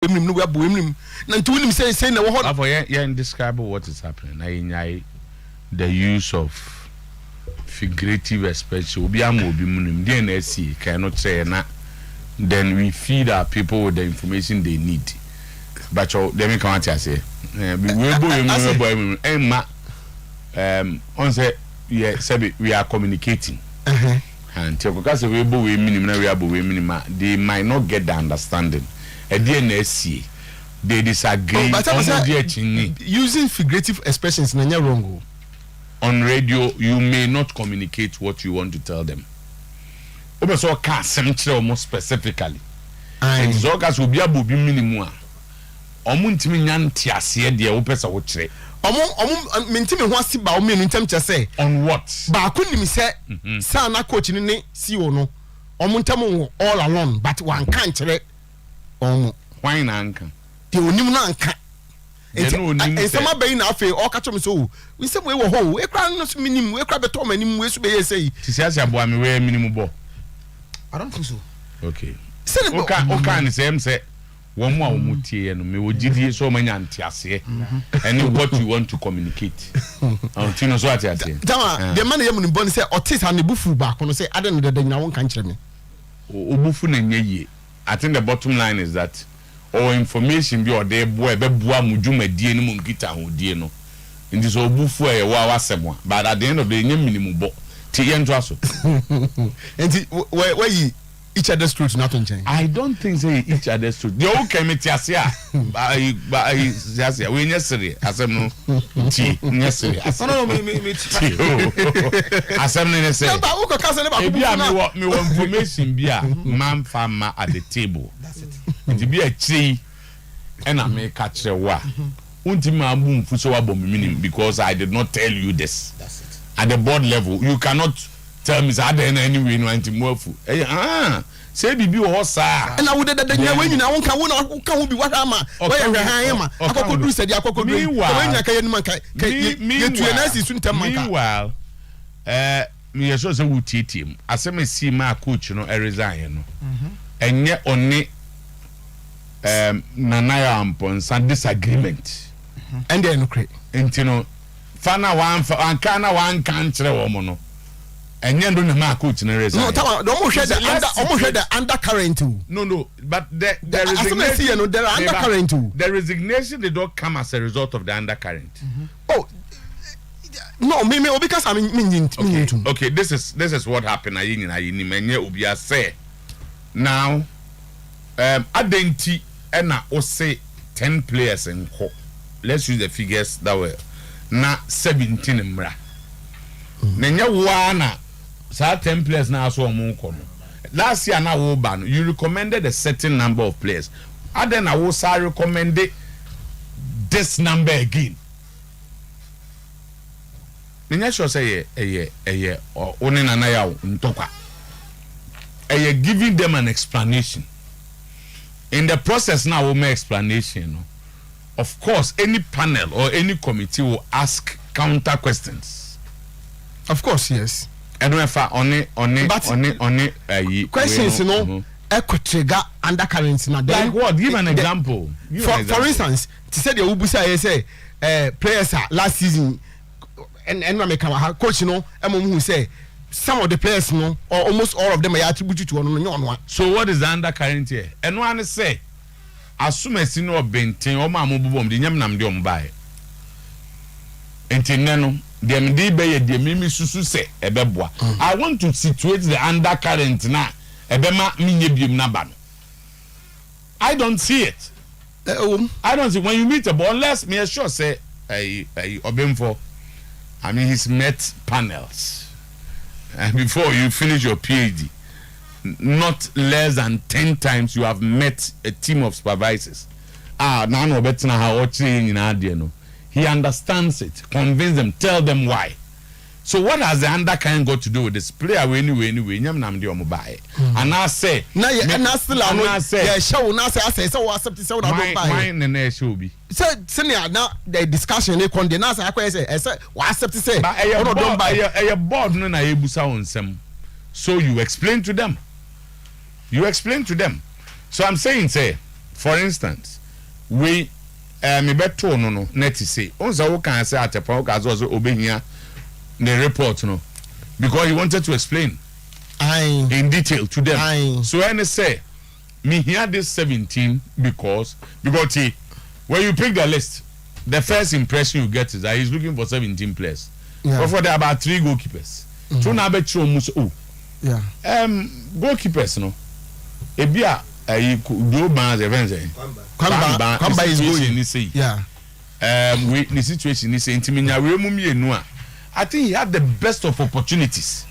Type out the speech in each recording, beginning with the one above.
no we abo emnim na nti wonim say na wo ho for yeah describe what is happening na the use of figurative expression obi am obi munim dey na see can not say na then we feed our people with the information they need but let me come out here say we emma on say yeah say we are communicating and because we bo we minim na we abo we minima they might not get the understanding at the NSC they disagree using figurative expressions na wrong. On radio you may not communicate what you want to tell them obeso ka semtre almost specifically and so gas obi abo bi minimum a omo ntimi nyante ase de wo pesa wo kire omo mentimi ho ase ba o menu ntam che say on what ba ko nim se sa na coach ni ne CEO no omo ntam all alone but one kan kire omo why na anka de onim na anka ensema bayi na afi o ka chom so we say we wo ho e kra no so minim we kra beto manim we so be ye say tisiasi abo am we minim bo I don't think so. Okay. Okay, ni say one more mutie no me wogidi so manya ntiase and what you want to communicate. Tino so atiase. Tama the man yem ni bon say otis and bufu ba kono say ade no deda nyina won kan kire me. Obufu na nyeye. I think the bottom line is that all information bi ode boy be bua mudwumadie ni mu nkita hodie no. Ndi so obufu e wa wasemo but at the end of the day minimum bo. And where you each other's truth nothing change. I don't think say each other's truth. The whole committee asia by we necessary asem no ti necessary asem me asem no necessary ba wo ka say ba me information bia man fama at the table. That's it. And be a chi and I make catch the wa unti ma bu mfu so wa bom minim because I did not tell you this. That's it. At the board level, you cannot tell me that anyway no anti move. Say bibi wo sa. And I would that the when you now can be what am I? Why am I? Akokodu said akokodu. When you can man meanwhile, me so say we team. Asem see my coach no resign no. Enye oni nanaya ampon san disagreement. And they no create. Entino fana one can kire wo mo no enye ndo na ma coach na resign no tama do mo hwe the undercurrent too. No but there is there are undercurrent too. The resignation did not come as a result of the undercurrent. Oh no me because I mean okay this is what happened ayi ni menye obi say now adenti na o say 10 players enko let's use the figures that were na 17 mra nenya wana sa 10 players na aso omo ko no last year na wo ba no you recommended a certain number of players and I will say recommended this number again nenya sure say oni na ya ntokwa giving them an explanation in the process now we make explanation no. Of course, any panel or any committee will ask counter questions. Of course, yes. And if only questions, you know, trigger undercurrents. Like what? Give an example. For instance, to say the Ubusa say players last season and coach, you know, who say some of the players, you know, or almost all of them are attributed to one. So what is the undercurrent here? And one say. Assume sino benten o ma mobobom de nyam nam de ombae enti neno dem de be ye de mimi susu se ebeboa. I want to situate the undercurrent na ebema minye biem na ba no. I don't see it. I don't see when you meet a boy unless me sure say obemfo I mean he's met panels and before you finish your PhD not less than 10 times you have met a team of supervisors. Now no better how no. He understands it, convince them, tell them why. So what has the undercurrent got to do with this player anyway nyam nam de omobae and I say na still yeah show na say so accept say na buy why na show bi say na the discussion e kon de na say akwa say we accept say no don buy a board no na ebusa onsem so you explain to them. So I'm saying say for instance we me beto no net say on say who can say Acheampong ka so obehia the report no because he wanted to explain in detail to them. So when they say me hear this 17 because when you pick the list, the first impression you get is that he's looking for 17 players. Yeah. But for there are about 3 goalkeepers. Two na bet yeah. Goalkeepers no. Ebia do bands events. Kwamba is going. Yeah. We the situation is intiminya we mu mienu a. I think he had the best of opportunities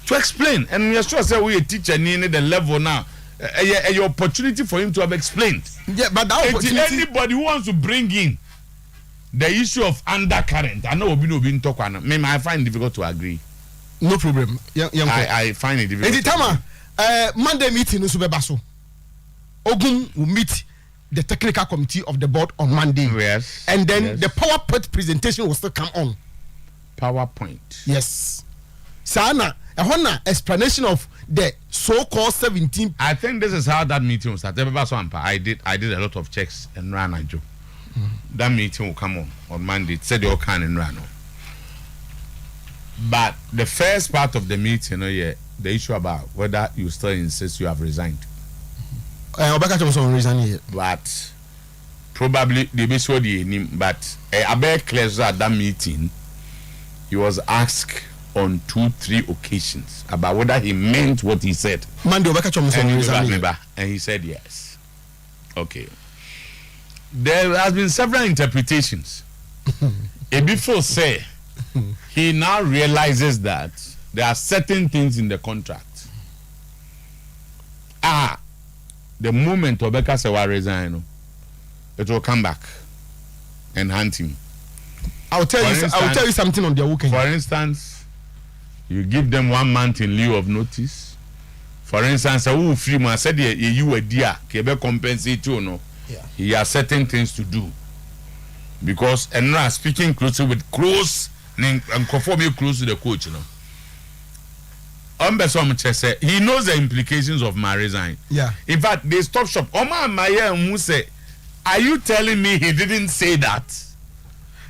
to explain, and we are sure say we a teacher near the level now. A opportunity for him to have explained. Yeah, but that opportunity, anybody who wants to bring in the issue of undercurrent, I know Obi talk on. I find it difficult to agree. No problem. I find it difficult. In the time, Monday meeting in Subebaso, Ogun will meet the technical committee of the board on Monday. Yes. And then the PowerPoint presentation will still come on. PowerPoint. Yes. Sana, a explanation of the so-called 17. I think this is how that meeting was started. I did a lot of checks and ran a job. That meeting will come on Monday. It said you can and run. But the first part of the meeting, the issue about whether you still insist you have resigned. But probably they be sure the name. But I bet clear at that meeting, he was asked on 2-3 occasions about whether he meant what he said. And he said yes. Okay. There has been several interpretations. Before say he now realizes that there are certain things in the contract. The moment Obeka Sewa resign, it will come back and hunt him. I'll tell you something on their weekend. For instance, you give them 1 month in lieu of notice. For instance, who free man said you were dear, can compensate you no. Yeah. He has certain things to do. Because and now speaking closely with close and conforming close to the coach, you know. He knows the implications of my resign. Yeah. In fact, they stop shop. Oma Maya Muse, are you telling me he didn't say that?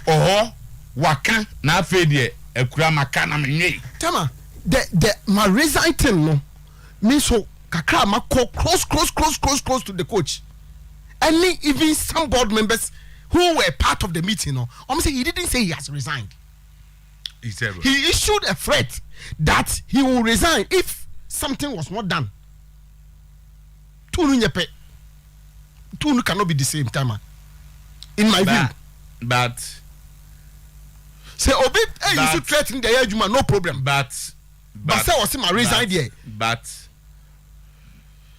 Oh, waka na fedie ekura makana menye. Tama, the my resign thing no means so kakra ma close to the coach. And even some board members who were part of the meeting, no, say he didn't say he has resigned. He issued a threat that he will resign if something was not done. Two cannot be the same time. In my view. But say Obi, you should threaten the Ejuma, no problem. But say was him resign there. But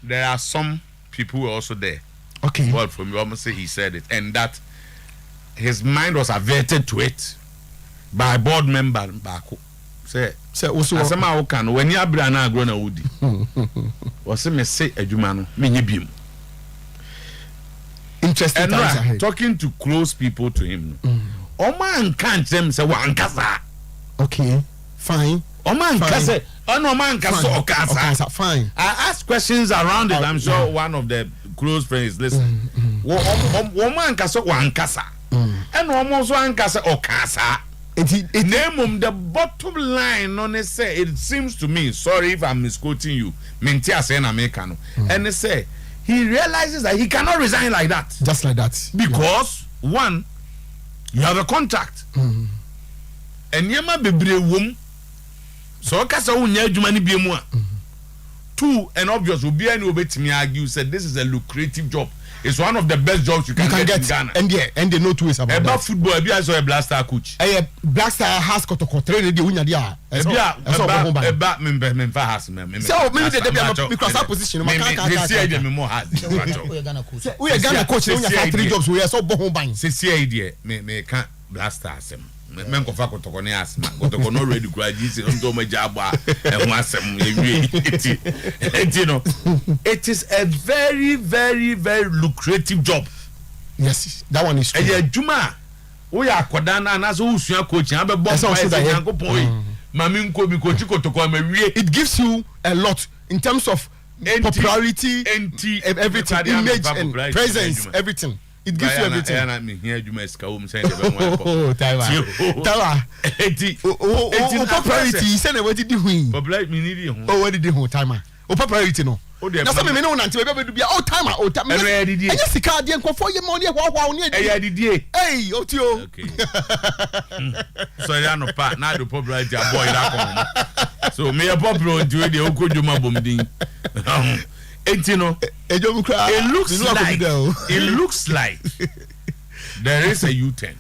there are some people who are also there. Okay. Well, from you almost say he said it, and that his mind was averted to it by a board member. Say also asema okan when you abra na agro na wudi. Was me say Ejuma no me nyebiem. Interesting and times ahead. Talking to close people to him. Man can't them say wankasa. Okay, fine. Man can say no man can so okasa. Fine. I ask questions around it. I'm sure one of the close friends is listening. Man can so wankasa. And almost wankasa okasa. Name the bottom line on it say it seems to me, sorry if I'm misquoting you, Mentia saying Americano. And they say he realizes that he cannot resign like that. Just like that. Because one, you have a contract. And yema bebre wom. So kasa unya adwuma ni biemu a. Two, and obvious will be any obetimi argue said this is a lucrative job. It's one of the best jobs you can get in Ghana. And they know two ways about that. Football, I saw a Blaster coach. Blaster has got to train the unya dia. So maybe they because our position. We are Ghana coach. We have 3 jobs. We are so bohom bang. See idea. Me can't Blaster asem. Men ko fa kotokone asem. Kotokone already graduate. Ndo me jabwa. You know, it is a very, very, very lucrative job. Yes, that one is true. Juma, we are Kodana and as who's your coach, I'm a boss. It gives you a lot in terms of popularity, everything, image and presence, everything. It gives you everything. Oh, Taiwan. Popularity. You said what did you win? Oh, what did you win, Taiwan? Oh, popularity, no. Now, some men don't until we be all time. Oh, time. And yes, the card didn't go for your money. Hey, Otuo. Okay. So, I know part now the popularity of boy. So, me a popular to the Okojuma bombing. It looks like there is a U-turn.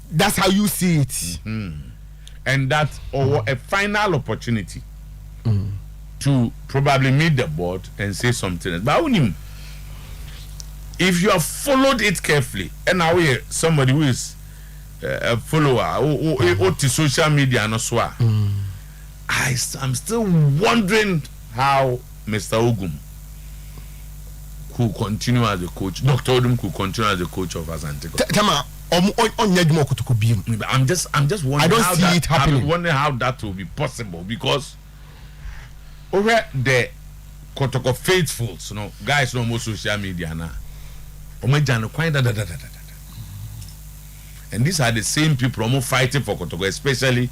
That's how you see it. Mm-hmm. And that's a final opportunity to probably meet the board and say something. But if you have followed it carefully, and now we somebody who is a follower or to social media and so on, I'm still wondering how Mr. Ogum could continue as a coach. Dr. Odum could continue as a coach of Asante. I'm just wondering. I don't see it happening. I'm wondering how that will be possible because over the Kotoko faithfuls, guys no more social media now. And these are the same people who fighting for Kotoko, especially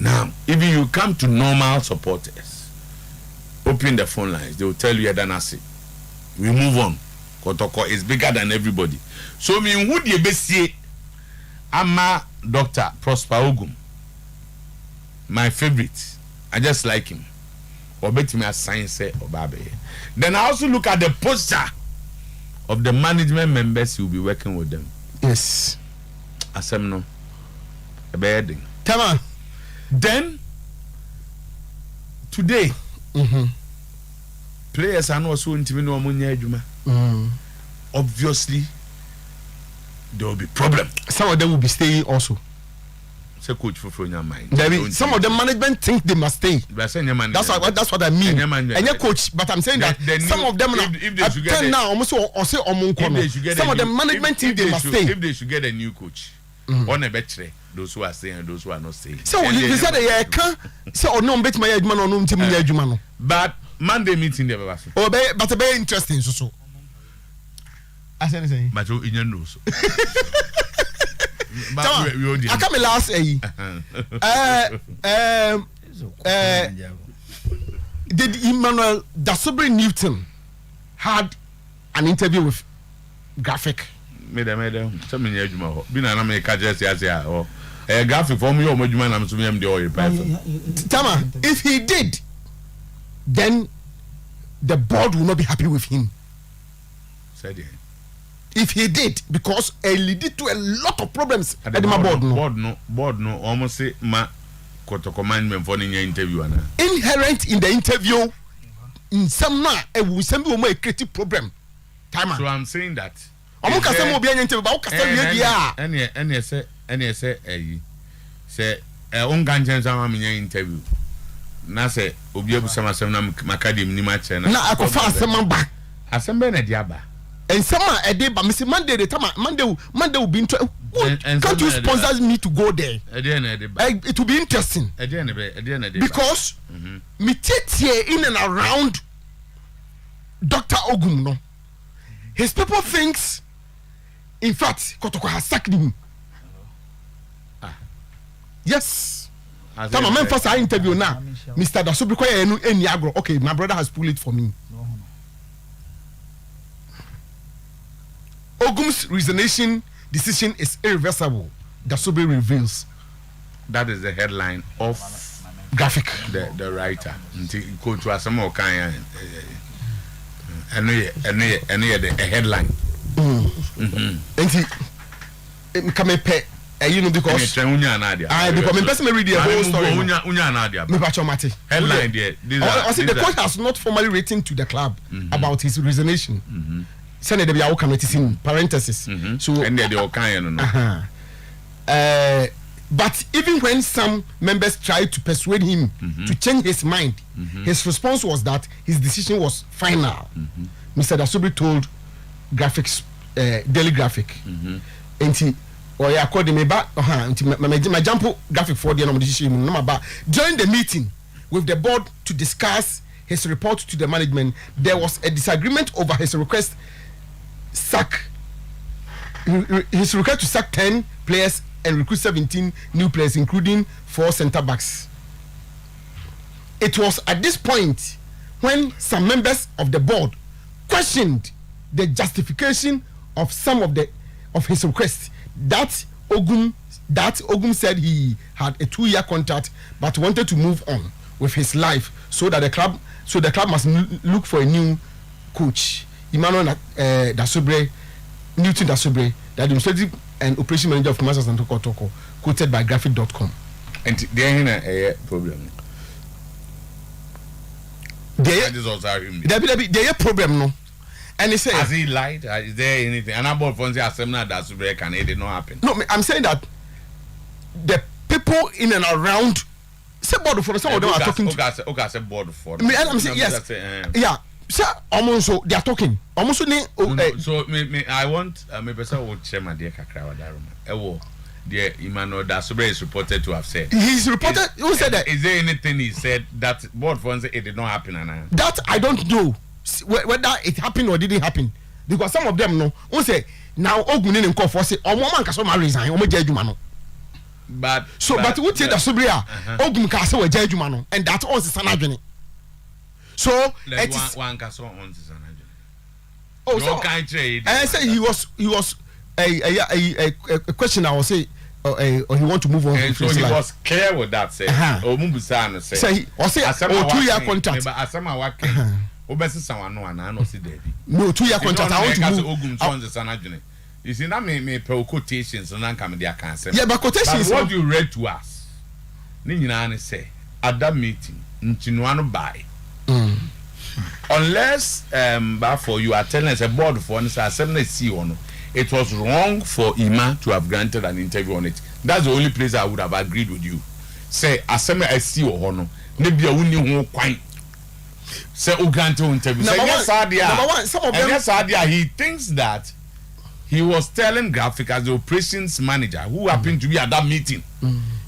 now, if you come to normal supporters, open the phone lines, they will tell you Danasi. We move on. Kotoko is bigger than everybody. So me who the best Ama Dr. Prosper Ogum. My favorite. I just like him. Or bet me as science or babe. Then I also look at the poster of the management members who will be working with them. Yes. Asemno. A bedding. Tama. Then today, players are not so intimate. Obviously, there will be problem. Some of them will be staying also. Say coach for your mind. Some of the management think they must stay. That's what I mean. And your coach, but I'm saying that some of them now almost or say some of the management think they must stay. If they should get a new coach, on a better. Those who are staying and those who are not staying. So you said I can't say no bet my man or no Jumano. But Monday meeting the but a very interesting so. I said say. But you in your nose. I come last did Emmanuel Dasobri Newton had an interview with Graphic. Madam, some in your been an American just as or a graphic for me or Mojuman, I'm assuming the oil. Tama, if he did, then the board will not be happy with him. Said he. If he did, because it led to a lot of problems at the board no, almost say ma koto commandment for the interview. Inherent in the interview, in some it will send you a creative problem. Tama. So I'm saying that. I'm say interview. Na say obi abusama sem na makadem ni ma che na. Na akofa asem ba. Asem be na dia ba. And some a day but Mr. Monday the time Monday will be interesting. Can't you sponsor me to go there? It will be interesting. Because me take here in and around Dr. Ogum no. His people thinks in fact Kotoko has sacked him. Yes. Come on, first I interview now. Mr. Dasobri any agro. Okay, my brother has pulled it for me. Ogum's resignation decision is irreversible. Dasobri reveals. That is the headline of Graphic. The writer. Go to some more kind. A headline. You know because because person may read the whole story. Headline there. I said the coach has not formally written to the club about his resignation. Send the Biao committee in parenthesis. So and they all kind but even when some members tried to persuade him to change his mind, his response was that his decision was final. Mr. Dasobri told Graphics Daily Graphic. And he or according me back my jump graphic for the decision number during the meeting with the board to discuss his report to the management. There was a disagreement over his request to sack 10 players and recruit 17 new players, including 4 centre backs. It was at this point when some members of the board questioned the justification of some of his requests. That Ogum said he had a 2-year contract but wanted to move on with his life, so the club must look for a new coach. Emmanuel Newton Dasobre, the administrative and operation manager of Commercial and Toko, quoted by graphic.com. And there is a problem. There is a problem, no. And he said, has he lied? Is there anything? And about Fonzie Assembly Dasobre can it did not happen? No, I'm saying that the people in and around say board for some of them are talking. Okay, say board for. I'm saying yes. Yeah. Sir, almost they are talking. Almost so I want me person would share my dear Kakra Daruma. The Emmanuel Dasobre is reported to have said. He's reported. Who said that? Is there anything he said that board for it did not happen? That I don't know whether it happened or didn't happen, because some of them know. Who say now Ogunin and Kofor say Omoman Kasoma resign. Omejumano. But who tell Dasobre Ogum Kaso Jejumano, and that's all the sanagini. So it is one Kaso on the sanagini. Oh, so I say he was a question. I will say, or he want to move on. And so he was clear with that. Say, Omubusano say. Say, or say, 2-year contract. But Asama working. Obesi someone no and I no see David. No 2-year contract. I want to move. Ogum on the sanagini. You see, that may quotations and then come their cancer. Yeah, but quotations. But what you read to us, Ninjana say at that meeting, Nchinuano by. Unless, for you are telling us a board for it was wrong for Ima to have granted an interview on it. That's the only place I would have agreed with you. Say, Asema SC or Hono, maybe a winning who quite. Say, Ugante interview. Say, yes, Sadia. Some of them, yes, Sadia, he thinks that. He was telling Graphic as the operations manager who happened to be at that meeting.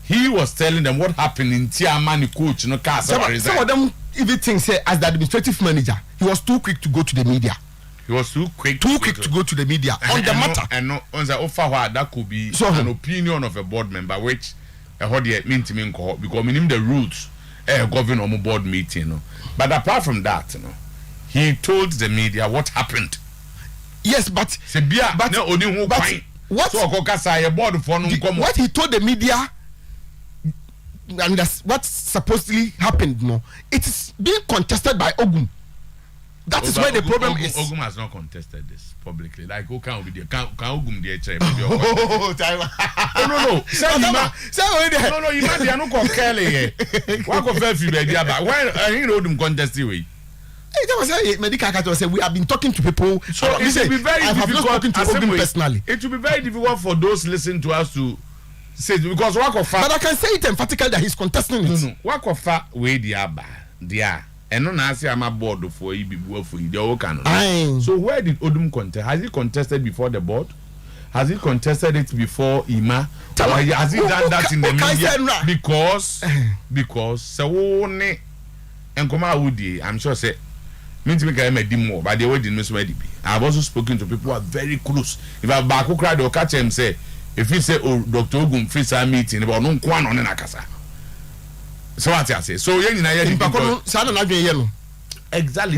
He was telling them what happened in Tiamani coach, no car. Some of them even think say as the administrative manager, he was too quick to go to the media. He was too quick to go to the media on the matter. And on the offer that could be an opinion of a board member, which mean to me because minimum the rules govern on a board meeting. But apart from that, he told the media what happened. Yes, but what he told the media and that's what supposedly happened. No, it is being contested by Ogum. That is where the problem is. Ogum has not contested this publicly. Like, who can be there? Can Ogum there? Oh, no. No, you might be a no Kelly. What go fair few idea about when I know them contest way. Medical say we have been talking to people. So it will be very difficult to Ogum personally. It will be very difficult for those listening to us to say because but I can say it emphatically that he's contesting it. No. Wakofa way dia. And no na say I'm a board for you for you. So where did Odum contest? Has he contested before the board? Has he contested it before Ima? Or has he done that in the media? Because so ne enkoma wudi I'm sure say me to make a more but the way didn't miss ready. I've also spoken to people who are very close. If I back who cried or catch him say if you say Dr. Ogum free some meeting about no kwan on nakasa. So what I say. So yen na yen exactly.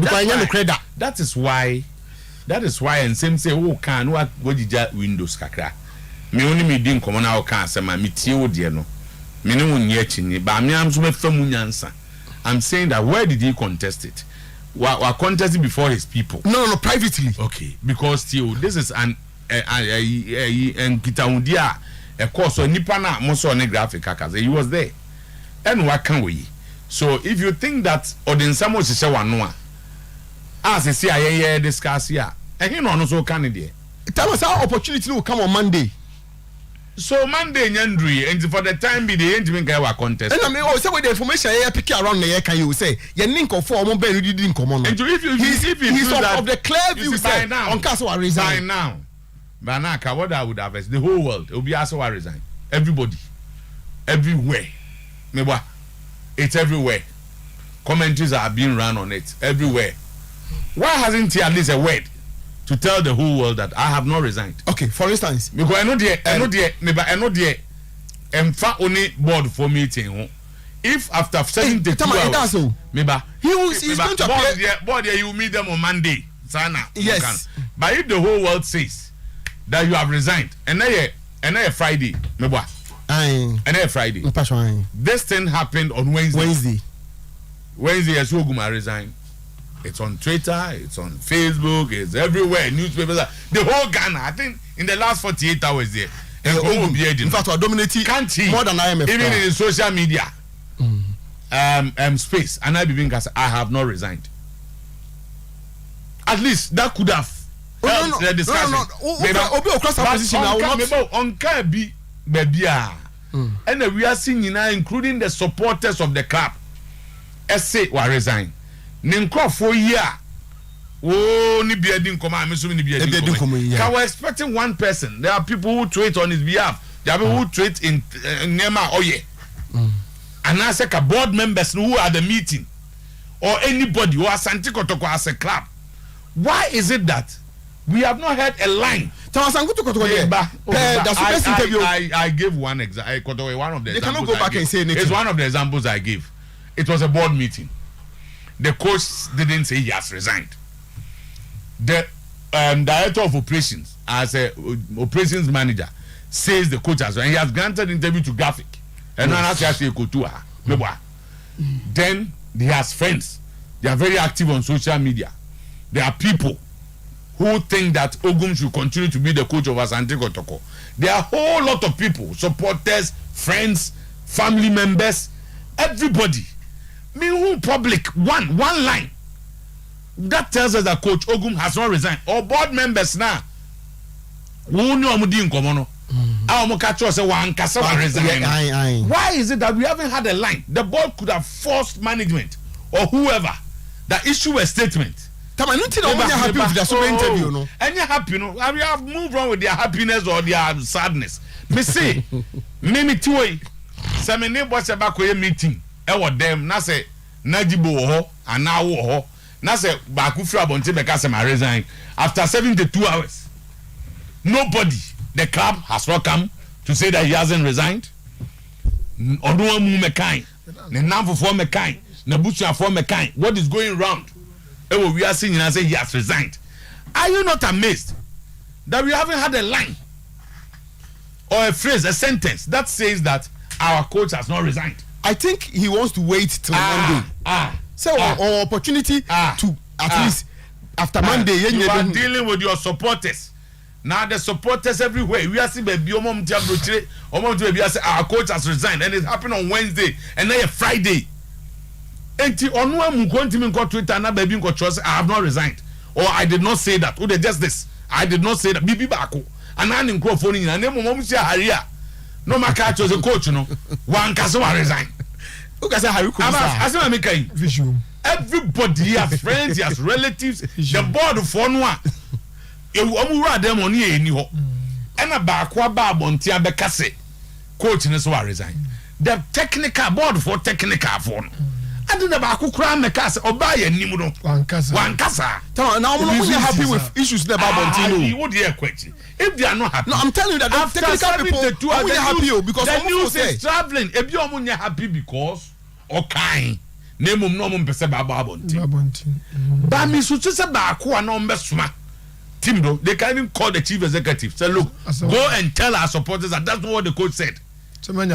That is why and same say who can what godija windows kakra. Me only me din komo na o kan asema me tie wo de no. Me ne won ye chinyi ba me am so me famu nyansa. I'm saying that where did he contest it? Wa contest before his people. No, privately. Okay, because still this is an Kitaudia a course or Nipana Moso on a graphic kakas. He was there. And what can we? So if you think that or then someone is Noah as a CIA discuss here, and he knows so candidate. Tell us our opportunity will come on Monday. So Monday Nyandri and for the time be the engine guy were contest. And I mean also with the information I pick around the year can you say your link of 4 mobile didn't come on. And if he's of the clear view say on Castle resign now. Banaka, what I would have is the whole world. It will be also resign. Everybody. Everywhere. It's everywhere. commentaries are being run on it everywhere. Why hasn't he at least a word to tell the whole world that I have not resigned? Okay, for instance, because I know the emfa only board for meeting. If after 72 hours, he's going to appear. Board you will meet them on Monday. Sana. Yes. But if the whole world says that you have resigned, and then Friday, Friday. This thing happened on Wednesday. Wednesday, as Oguma resigned. It's on Twitter, it's on Facebook, it's everywhere. Newspapers, the whole Ghana. I think in the last 48 hours there. In fact, we're dominating more than IMF. Even in the social media space, and I have not resigned. At least that could have helped the discussion. And we are seeing now, including the supporters of the club, say we resign. Ninkro for year. Oh, ni biadin koma, me so ni biadin koma. Can we expecting one person? There are people who tweet on his behalf. There are people who tweet in Nema Oye. And I say board members who are the meeting or anybody who are Santi Kotoko as a club. Why is it that we have not heard a line? I gave one example. One of the examples. They cannot go back and say anything. It's one of the examples I gave. It was a board meeting. The coach didn't say he has resigned. The director of operations, as a operations manager, says the coach has resigned. He has granted interview to Graphic. And now he has to go to her. Then he has friends. They are very active on social media. There are people who think that Ogum should continue to be the coach of Asante Kotoko. There are a whole lot of people, supporters, friends, family members, everybody. Me who public one line that tells us that Coach Ogum has not resigned. Or board members now. Who know Amudi Nkomono? Why is it that we haven't had a line? The board could have forced management or whoever that issue a statement. And you're happy with the super interview, no? And you're happy, no? We have moved on with their happiness or their sadness. Me say, me too. Some neighbors about a meeting. Them na say Najibo ho and now ho na say Bakufu Abonte Beka say I resign after 72 hours. Nobody, the club has not come to say that he hasn't resigned. Oduwa mu mekai, ne namfo for mekai, ne bucha for mekai. What is going round? We are seeing and say he has resigned. Are you not amazed that we haven't had a line or a phrase, a sentence that says that our coach has not resigned? I think he wants to wait till Monday. Or opportunity to at least after Monday. You are dealing with your supporters. Now the supporters everywhere. We are seeing baby our coach has resigned, and it happened on Wednesday and then Friday. And on Twitter na baby I have not resigned or I did not say that. Just this. I did not say that. Bibi Bako. And I'm in Crawford and then mom say Haria. No matter was a coach, no. One can resign. Everybody has friends, he has relatives. The board of one. You them on here anyhow. And a bakwa babontia bekase. Coach in resign. The technical board for technical phone. I don't know about Kukra Mekasa or buy a Nimuno. One Casa. Now I'm happy with issues about Bontino. Would you question? If they are not happy, no, I'm telling you that after technical people are happy because the news is traveling. If you are happy because okay, name no one person about Bonti. But me so just about who are no sma. Timdo, they can even call the chief executive. Say, look, go and tell our supporters that that's not what the coach said. Are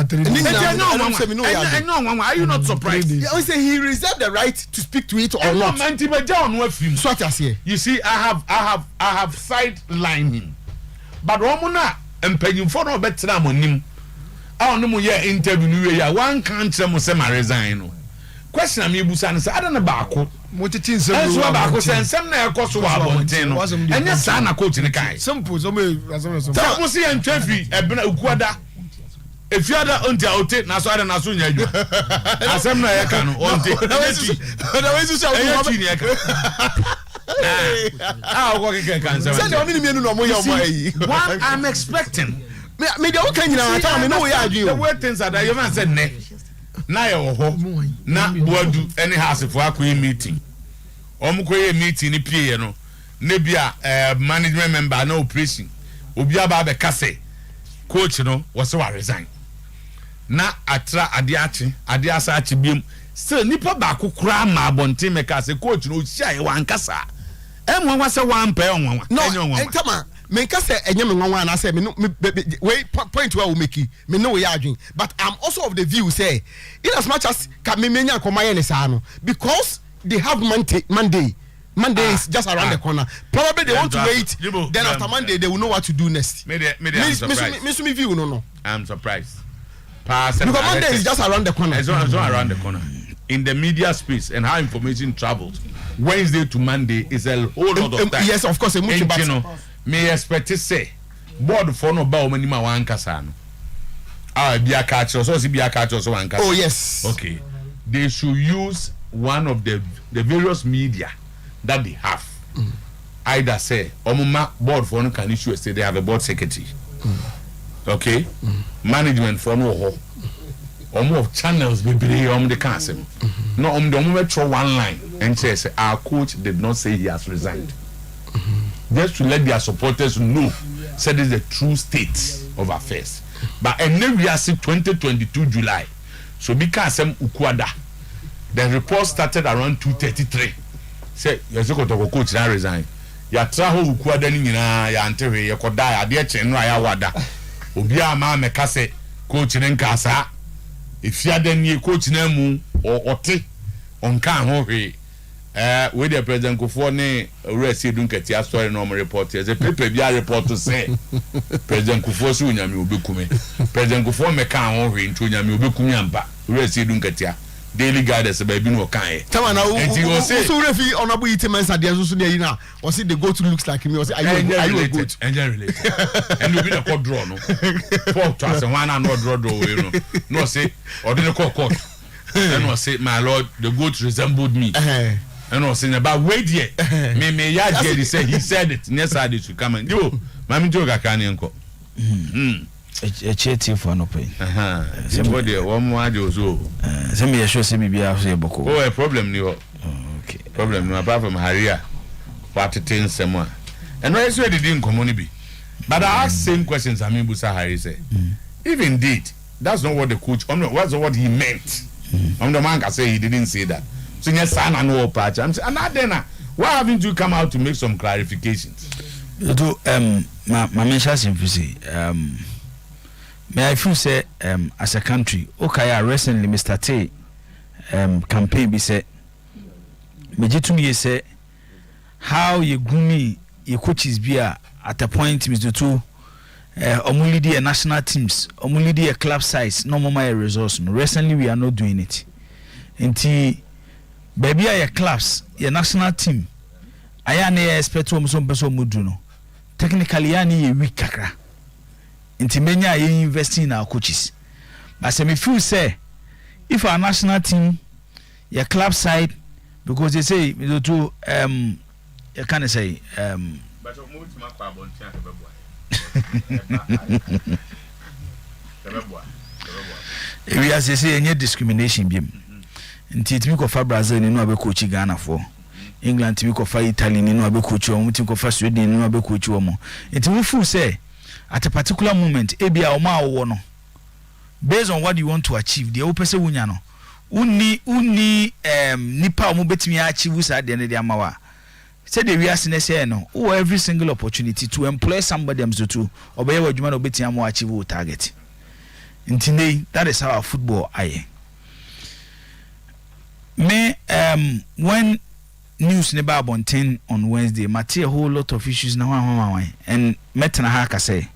you not surprised? I say he reserved the right to speak to it or not. You see, I have sidelined him. But Romana and Penny for no better on him. I don't know your interview. One can't say resign. Question me, Busan, I don't know about what it is. That's what about some cost to our Montano. And your son, a coach in the guy. Some put some see and Treffy, a Benquada. If you are the until Naswada Nasunya, as I'm not a canoe, I'm expecting. Maybe okay, you know, I know we argue. The way things are that you man said, na ye ho na boadu any house for akwa meeting omkoye meeting ni pie no na bia management member na operation obi aba be kase coach no was so resign na atra ade asa achi biem still nipa ba kokura ma abonte meka se coach no hia ye wankasa enwa se wan pe onwa no entama menka se enye me nwanwa na se me no we point where we make me no we adwin but I'm also of the view say in as much as can me menya komaye ne sa no because they have Monday is just around the corner. Probably they want to wait. Then after Monday, they will know what to do next. Me view no. I'm surprised. Because Monday is just around the corner. It's not around the corner. In the media space and how information travels, Wednesday to Monday is a whole lot of time. Yes, of course. May expect to say, board for no bow many ma one casano. Be a catcher, so be a catcher, so one. Oh yes. Okay, they should use one of the various media that they have. Either say omuma board for no can issue say they have a board secretary. Okay, management for no ho of channels be the council. No the throw one line and say our coach did not say he has resigned. Just to let their supporters know said this is the true state of affairs. But and then we are 2022 July, so because some ukwada the report started around 2:33. Say yes, coach now resign. Ya traho ukwada ni nyina ya antewe ya koda ya de chen no ya wada. Obi ama meka se coach ne nkasa. Ifia de ni coach na mu ote onka ho hwe. We the president Kufo ne resi dun ketia story no report. Say paper bia report to say president Kufo so nyame obekume. President Kufo meka ho hwe nto nyame obekumi ampa. Resi dun ketia daily guidance baby no kan. Tama na so refi honorable items at the so dey na o say the goat looks like me o say are you a goat engine related and we be the court draw no for to as one and no draw we no say or the court and no say my lord the goat resembled me and no say about wait here me ya dey say he said it next side it should come and yo mami joga kan enko a chetty for no pain. Somebody one more so. Send me a show, see me be out here, Boko. Oh, a problem, you. Okay. Problem, apart from Haria, what to tell someone. And I swear they didn't come on be. But I asked same questions. I mean, Busa Harry said, if indeed that's not what the coach, what's what he meant. On the man can say he didn't say that. So, yes, son, I know patch. I'm saying, and then, why haven't you come out to make some clarifications? My mention simply may I feel say as a country okay recently Mr. T campaign be say me to me say how you gumi your coaches be at a point Mr. Two only the national teams only the club size no more my resource recently we are not doing it until baby your clubs your national team I na expect some person mudu no technically ya ni weak kakra inti menya ye investing in our coaches but say me feel say if our national team your club side because they say you to you can say but move to my carbon we as say any discrimination bim inti it me ko fa Brazil ni no abe coach Ghana for England ti me ko fa Italy ni no abe coach o mo ti ko fa Sweden ni no abe coach o mo inti we feel say at a particular moment ebia o ma wo no based on what you want to achieve the opese wunya no unni nipa o mo betimi achieve sa de ne de amawa say the we asene say no o every single opportunity to employ somebody am so to obeye wadwuma no betimi am achieve o target intine that is how our football aye me when news ne ba bonten on Wednesday mate a whole lot of issues na wan and metna ha ka say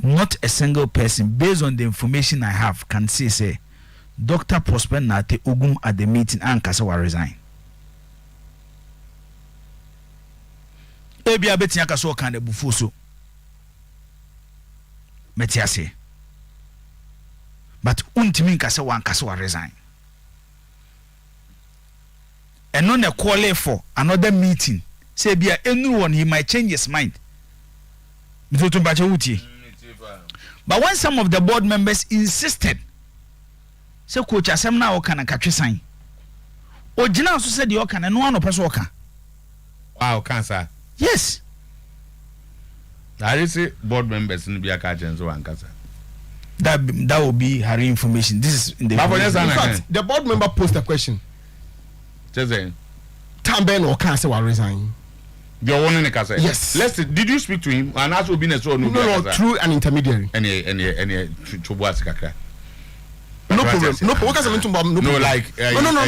not a single person based on the information I have can say Dr. Prosper Nate Ogum at the meeting and kasa wa resign ebia betia kasa o kan de bufo so metia say but untimi kasa wa resign and no na call for another meeting say bia anyone he might change his mind mitoto bacha wutie but when some of the board members insisted say coach asem na wo kana katwe san ogina so say de wo kana no ano person wo ka wow cancer yes I say board members in be aka chenso wankasa that will be her information. This is in the in fact the board member posed a question just saying Tamben or cancer will resign. Your one in the casa. Yes. Did you speak to him? And that's been a so no through an intermediary. Any to what's kaka. No problem. No problem. No like no.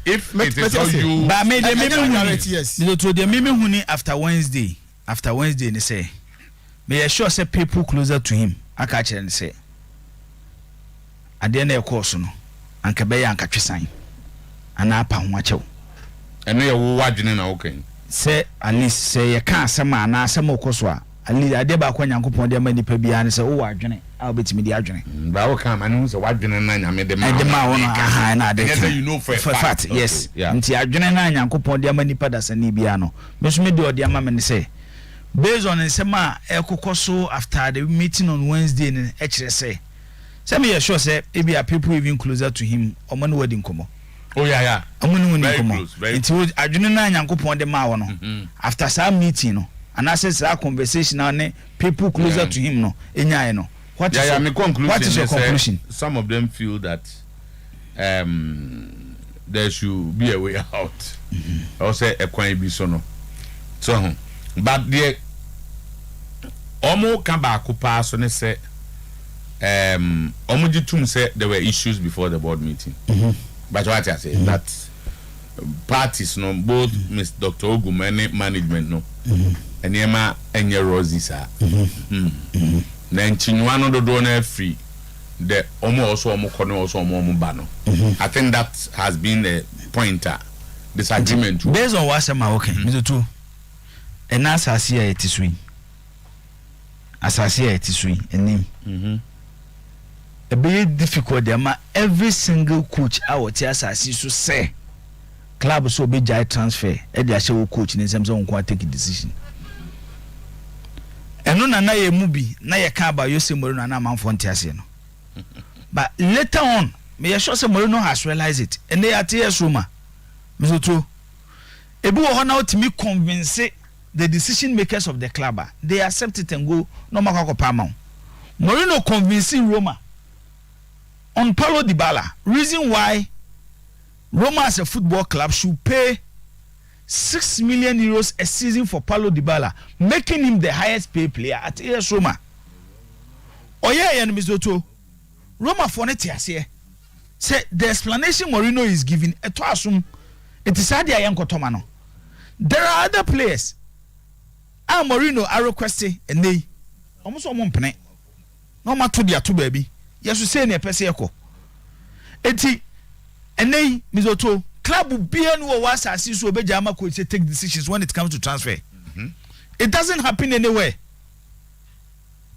If it is all you. But me the yes. You to the meme huni after Wednesday they say. May I sure say people closer to him. I catch and say. At the end of course no. Anka be ya anka twesan. Ana pa ho achew. Eno ye wo wadwene na okay. Say at least say you can't sama na sama okoswa. At least ade ba kwa Nyankopon de ma nipa bia ne say wo wadwene a obetimi de adwene. Ba wo kan ma ne say wadwene na nyame de ma. De ma wo no aha na ade. You know for fact yes. Nti adwene na Nyankopon de ma nipa da sani bia no. Me so me de ode ama me ne say based on nsema ekokoso after the meeting on Wednesday ne e kire say me sure say ebia people even closer to him omo ne wedding komo. Oh yeah. Omo ne komo. Nti adwene na Nyankopon de ma wo no after some meeting no and I says that conversation and people closer to him no enyae no. What is your conclusion? Some of them feel that there should be a way out. Or say a kwan bi so no. So but the omo kan ba ko pa so ne say omo jitum say there were issues before the board meeting. But what I say that parties no both Mr. Dr. Ogumene management no enema enye rosy sa na nchinwa no dodo na free the omo also omo kono also omo ba no I think that has been a pointer disagreement based on what say okay Mr. Two and asase ya etisui enim a very difficult ama every single coach out here asase so say club so be jai transfer e dey show coach in terms of won take decision eno na ye mu bi na ye ka ba Jose Mourinho na man fonte ase no but later on me sure say Mourinho has realized it and they are tears Roma Mr. Two ebi wo ho na otimi convince the decision makers of the club they accept it and go no makwa pama Mourinho convincing Roma on Paulo Dybala reason why Roma as a football club should pay 6 million euros a season for Paulo Dybala, making him the highest paid player at AS Roma. Oh yeah, Mr. Otuo. Roma for net here. Say the explanation Mourinho is giving a to assume it is Adi Ayankotomano. There are other players. Mourinho are requesting and they almost on pene. No matter to be a two baby. Yes, you say near Peseko. Eti and they Mr. Otuo. Club will be anywhere was as you be Jama coach take decisions when it comes to transfer. It doesn't happen anywhere.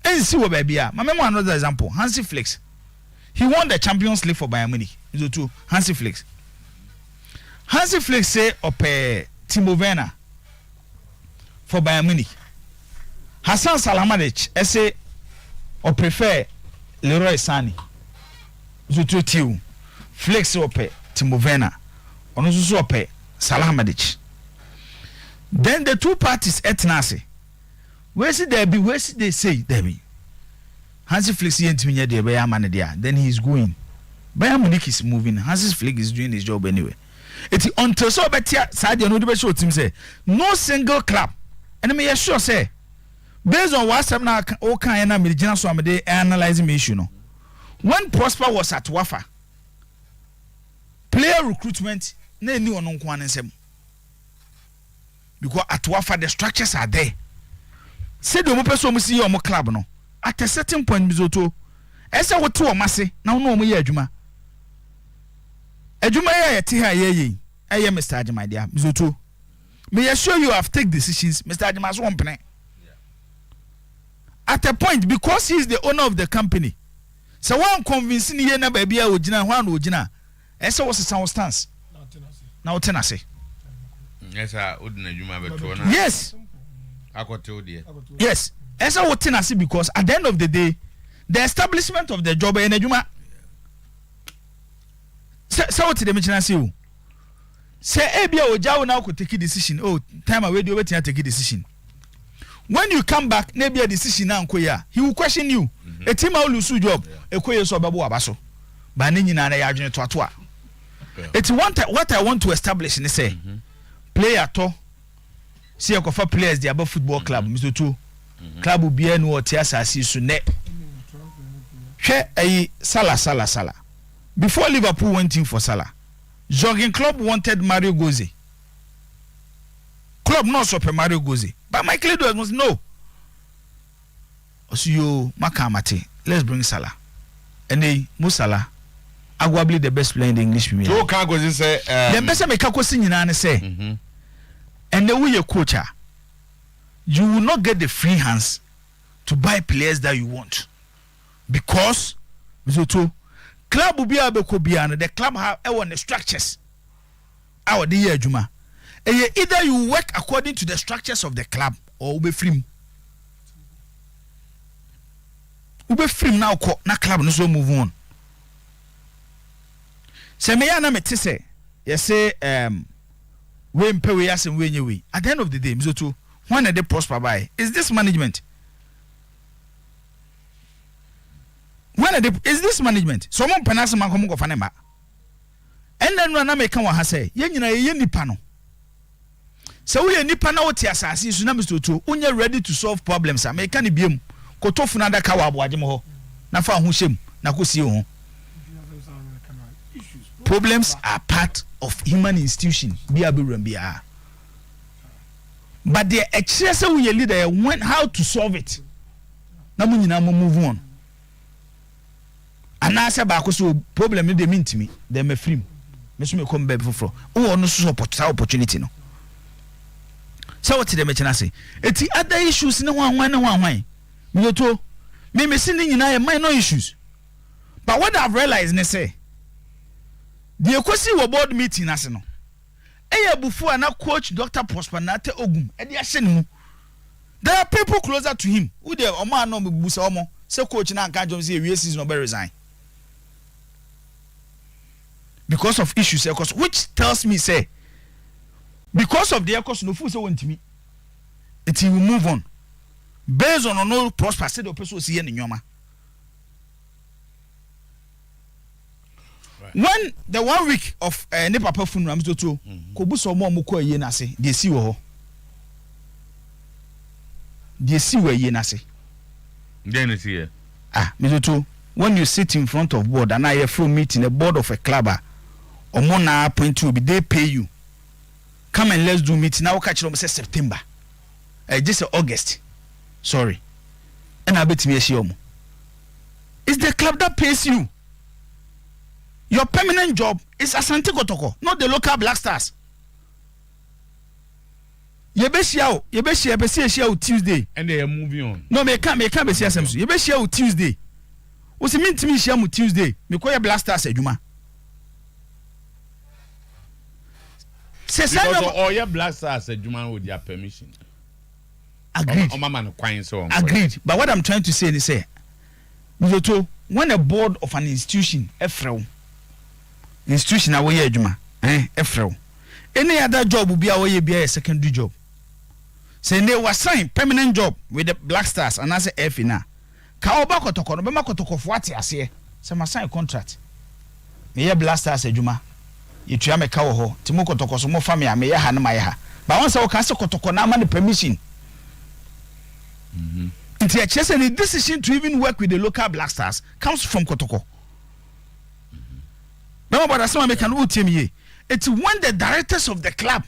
And see what baby are. Remember another example. Hansi Flick. He won the Champions League for Bayern Munich. Is to Hansi Flick. Hansi Flick say ope Timo Werner for Bayern Munich. Hassan Salihamidzic say or prefer Leroy Sane. Is to Tiu. Flick ope Timo Werner. Ono so ope Salihamidzic. Then the two parties etnase. Where see there be? Where see they say there be? Hansi Flick see entimi dey be man there. Then he's going. Bayern Munich is moving. Hansi Flick is doing his job anyway. It until so better side no dey show team say no single club. And me sure say based on what some na o kan na me gina so am dey analyzing me issue no. When Prosper was at Wafa, player recruitment na any ono nko ansem because at Wafa the structures are there. Say the mo person mo see your club no at a certain point Mizoto esa wo to o mase na wo no mo ye adwuma ye te ha ye Mr. Ajima dia Mizoto me assure you have take decisions Mr. Ajima so ompene at a point because he is the owner of the company so one convincing ye na ba bia ogina ho an ogina esa wo sesan stance now tenase. Yes, sir. Yes. Yes. Esa wo tenase because at the end of the day, the establishment of the job in Ejuma. say what the mention say o say ebia ojawo na ko take decision oh time away dey wetin take decision when you come back na ebia decision na nko ya he will question you a team will lose job ekoye so babo abaso ba ne nyina na ya adwene to a it's what I want to establish ni say player to see akofa players dey above football club Mr. Otuo club bia no oti asase so ne hwe ayi Salah before Liverpool went in for Salah Jogging Club wanted Mario Götze. Club not super Mario Götze, but Michael Edwards was no. So you Makamati, let's bring Salah. And they Musala, arguably the best player in the English Premier League. So can go say the best make a question and say, and the way you coach her, you will not get the free hands to buy players that you want because Mr. Club will be able to be the club have the structures. Our dear Juma. Either you work according to the structures of the club or be free. Ube free now na club no so move on. Se me ya na mete say you say we mpe we asem we nye we. At the end of the day, Mzoto, when they prosper by is this management? Is this management? Someone penasa man komo go fanema. And then na make kan wa ha say, ye nyina ye nipa no. So we nipa na wote asase so na Mr. Otuo, unye ready to solve problems. America ni biem. Kotofu na daka wa aboaje mo ho. Na fa ho hyem na kosi ho. Problems are part of human institution. Bia be bia. But the excess we leader when how to solve it. Na mu nyina mo move on. And I said, so problem they mean to me, they may free me. So me come back for. Oh, no, so opportunity no. So what did they mention? I say, it's the other issues no one. Me to me sending in I minor issues. But what I've realized, they say, the Ekosi board meeting, as no. Eya before and now coach Dr. Prosper Ogum, and they are there are people closer to him. Who they Oma no busa omo. Say coach na can't just say season no be resign. Because of issues, which tells me say because of the course no fool say want me it will move on based on no prosper say the person see in nyoma. When the 1 week of ne papa funeral Mr. Otuo ko bu so mo ko aye na se de si wo ho de si wo aye na se then it's here Mr. Otuo, when you sit in front of board and I have full meeting a board of a club or more na point to be they pay you come and let's do meeting now catch them say September just August sorry and I bet me it's the club that pays you. Your permanent job is Asante Kotoko, not the local Black Stars. Yebeshia Tuesday and they are moving on. No, me can't be Siasamsu. Yebeshia Tuesday. What's it mean to me? Shamu Tuesday. Me call your Black Stars Juma. Because all your Black Stars Juma with their permission. Agreed. Agreed. But what I'm trying to say is say, when a board of an institution, institution away Juma, any other job will be away be a secondary job. Say they were signed permanent job with the Black Stars and I say F na. Ka oba kotoko no be makotoko fo ate ase. Say my sign contract. Me ye Black Stars Juma. Yitua me ka wo ho. Ti mo kotoko so mo fa me ya ha na ma ya ha. But once I can say kotoko na ma the permission. It's a chance and the decision to even work with the local Black Stars comes from Kotoko. No, but that's why I can UTME. It's when the directors of the club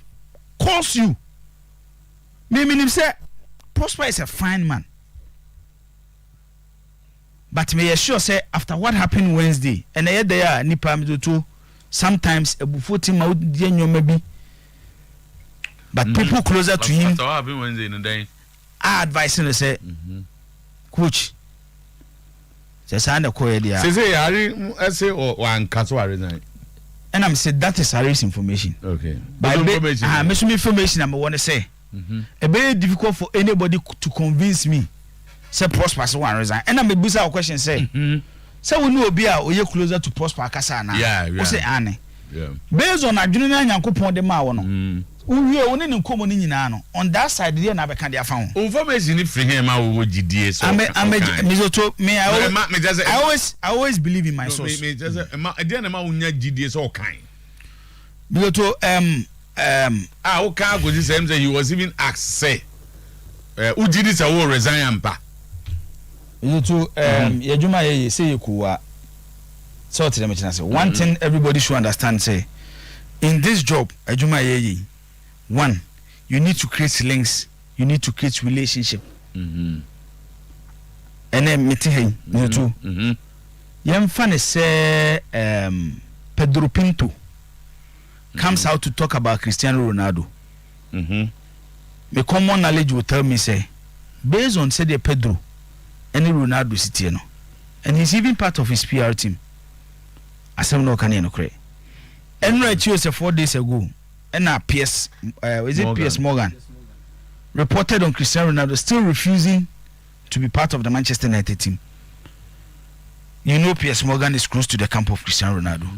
calls you. Me say Prosper is a fine man. But may assure say after what happened Wednesday, and they are nipa too sometimes a buffoti maybe. But people closer to him. What happened Wednesday in the day? I advise him to say, coach. Say say one resign. And I'm saying that is Harry's information. Okay. But information I want to say. It's very difficult for anybody to convince me. Say Prosper one resign. And I'm a question say. say we know obi a oye closer to Prosper akasa na Yeah. say ane Yeah. based on adwene na Nyankopon de ma wo no uwie woni ne nkomo ni nyina no on that side there na be kan de afa ho information free him ma wo gidie so I always believe in my source me just ma there na ma unya gidie so kan me to o kan go say he was even asked say ugidi say wo resign ampa me to yadwuma ye say yekuwa so tell me say one thing everybody should understand say in this job adwuma ye one, you need to create links, you need to create relationship. And then meeting him, you too. Young fan say Pedro Pinto comes out to talk about Cristiano Ronaldo. The common knowledge will tell me say, based on say the Pedro, any Ronaldo city no, and he's even part of his PR team. As I'm not can cray. And right here 4 days ago. And PS, is it Morgan. PS Morgan? Reported on Cristiano Ronaldo still refusing to be part of the Manchester United team. You know, PS Morgan is close to the camp of Cristiano Ronaldo.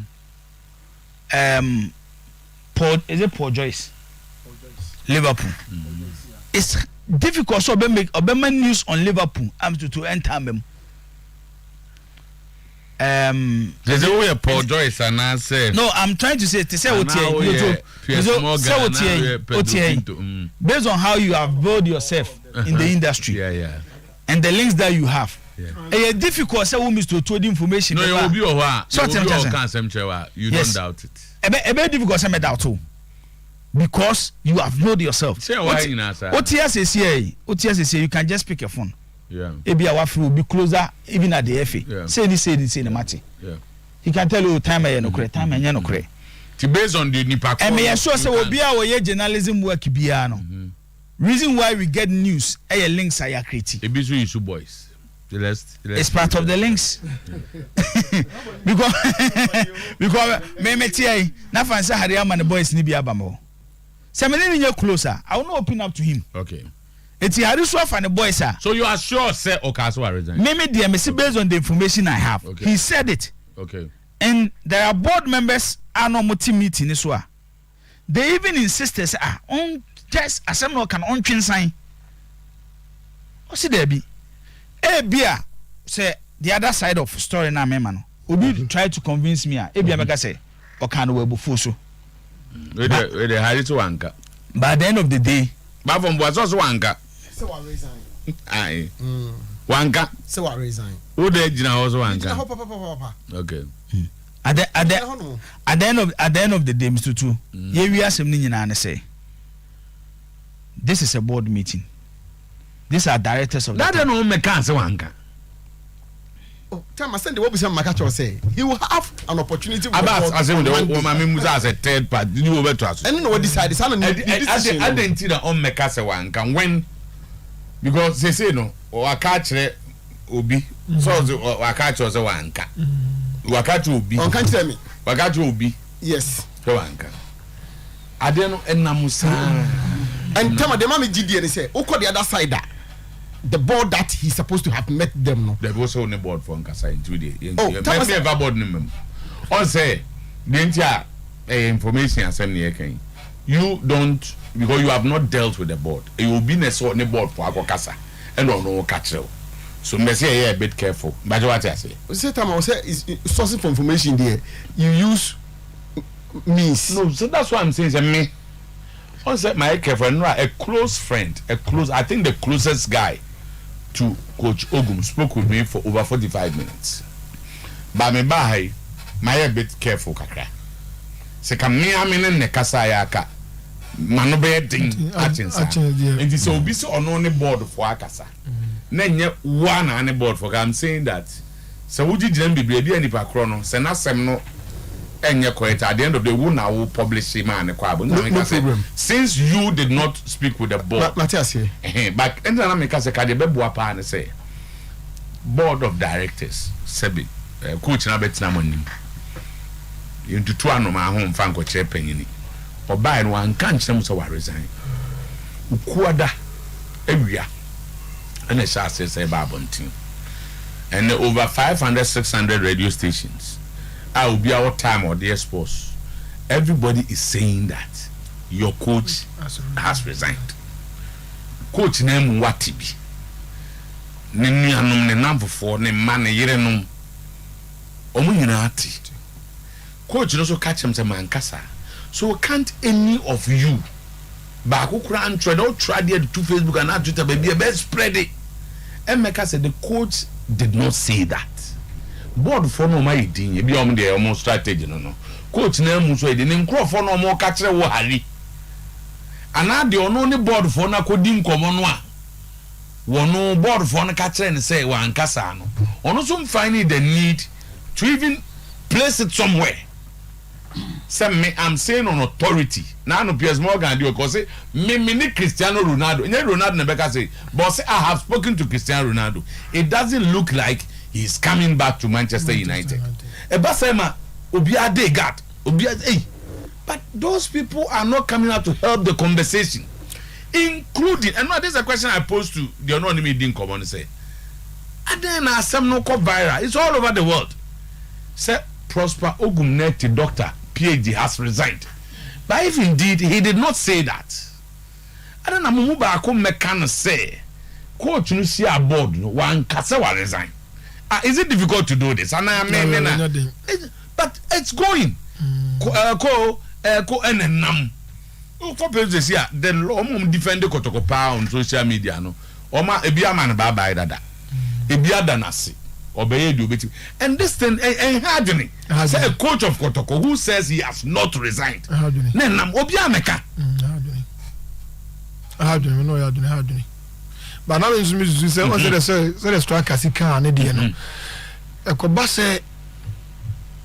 Paul Joyce? Liverpool. It's difficult so make news on Liverpool. I'm to enter them. There's a way Paul Joyce and I say no, I'm trying to say based on how you have built yourself in the industry and the links that you have. It's difficult say we to the information. No, you will be over. So you don't doubt it. A very difficult say me doubt too. Because you have built yourself. Say why in us. OTS you can just pick a phone. Yeah. Ebi awafi will be closer even at the FA. Yeah. Say the matter. Yeah. He can tell you time I no correct, time I no correct. Based on the nipa. And me sure say obi a we journalism work bia no. Reason why we get news e links are creating. Ebi so issue boys. It's part of the links. because me tie na fancy Harry man the boys ni bia bamo. Say me ni closer. I will not open up to him. Okay. It's Harisu and the boys, sir. So you are sure, say Okaso resign? Maybe the MSC based on the information I have. Okay. He said it. Okay. And there are board members are no meeting this one. They even insisted, on just as some can on chin sign. What's it there be? Beer say the other side of story now, man. Obi try to convince me. Ebia mega say, Okano webu fuso. They Harisu Wanka. By the end of the day, but from was also Wanka. So I resign. Aye. Wanka. So I resign. Who did you know also Wanka? Okay. At the end of the day, Mr. Two, here we are some and say, this is a board meeting. These are directors of that. Don't make answer Wanka. Oh, time I send the Wobby Makacho say he will have an opportunity. About as in the woman as a third part. You over to us. And you know what decide is I didn't see the on Mekasa one can win because they say no or I catch it Obi. So I catch us a wanka. Wakatu Obi. Oh, can't tell me. Wakatu Obi. Yes. Wanka. I don't know and Namusa. And tell me the mommy GD and say, Oko the other side that. The board that he's supposed to have met them no. There was on the board for Nkasa in 2 days. Oh, tell me about board name. On say the entire information and send you don't because you have not dealt with the board. You will be next on the board for Akokasa and don't know catch you. So me say a bit careful. But what I say? Say time I say is sourcing for information there. You use means. No, so that's what I'm saying. Say me. On say my careful a close friend, I think the closest guy to Coach Ogum spoke with me for over 45 minutes. But me buy my a bit careful kakra. Se kam me amene ne kasa ya ka. Mano be ding achinsa. And so obi so ono ne board for akasa. Na nye one on the board for I'm saying that so would you then be baby any pa chrono se na sem no enye correct at the end of the day na will publish him and kwabo no problem. Since you did not speak with the board Matthias here but enter na make say ka de beboa pa ne say board of directors sebi coach na betina manim into two anoma ho mfa nko kire panyini obai no an kan kire mu so wa resign ukuada ewia ana sha say ba bontin and over 500 600 radio stations. I will be our time or their sports. Everybody is saying that your coach has resigned. Coach name Watibi. Ne nuanom ne namfofo ne ma ne yerenom. Omo nyina ati. Coach no so catch him say mankasa. So can't any of you back who can't try there to Facebook and not Twitter baby best spread it. Emeka said the coach did not say that. Board for no my din e be on the almost strategy no. Coach na mu so e dey nkro for no mo ka kire wo hari. Ana de ono ne board for na kodi nkomo no a. Wono board for no ka kire ne say wan kasa no. Ono so finding the need to even place it somewhere. Say I'm saying on authority. Now no Piers Morgan do because say me Cristiano Ronaldo. Ronaldo Nebeka say, but say I have spoken to Cristiano Ronaldo. It doesn't look like he's coming back to Manchester United. Ebasema obiade God. Obiade. But those people are not coming out to help the conversation. Including, and now there's a question I posed to the anonymous didn't come on and say, and then some no viral. It's all over the world. Say Prosper Ogumneti doctor PhD has resigned. But if indeed he did not say that, I don't know who back can say coach no see aboard no one kasa will resign. Is it difficult to do this? And I mean, but it's going. Ko enenam. For people here, the law defend the Kotoko on social media no. Oma ebia man ba dada. Ebia danasi. And this thing hardly say a coach of Kotoko who says he has not resigned. Nenam obiameka. Hardly. But now in say what say strike asika na de no. Ekoba say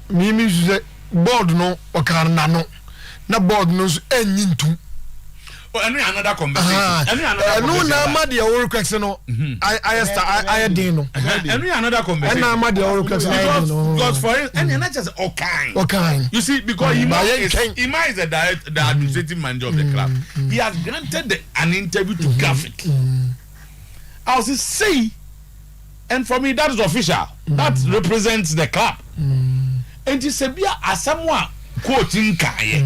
me say board no okarna no. Na board no enyintum. Any another conversation. No, na ma de your question no. I did no. Any another conversation. Na ma de your question no. Because for him, and not just okay. You see, because Ima is the administrative manager of the club. He has granted an interview to Graphic. I was say, and for me that is official. That represents the club. And he said, "Be as someone coaching Kaye,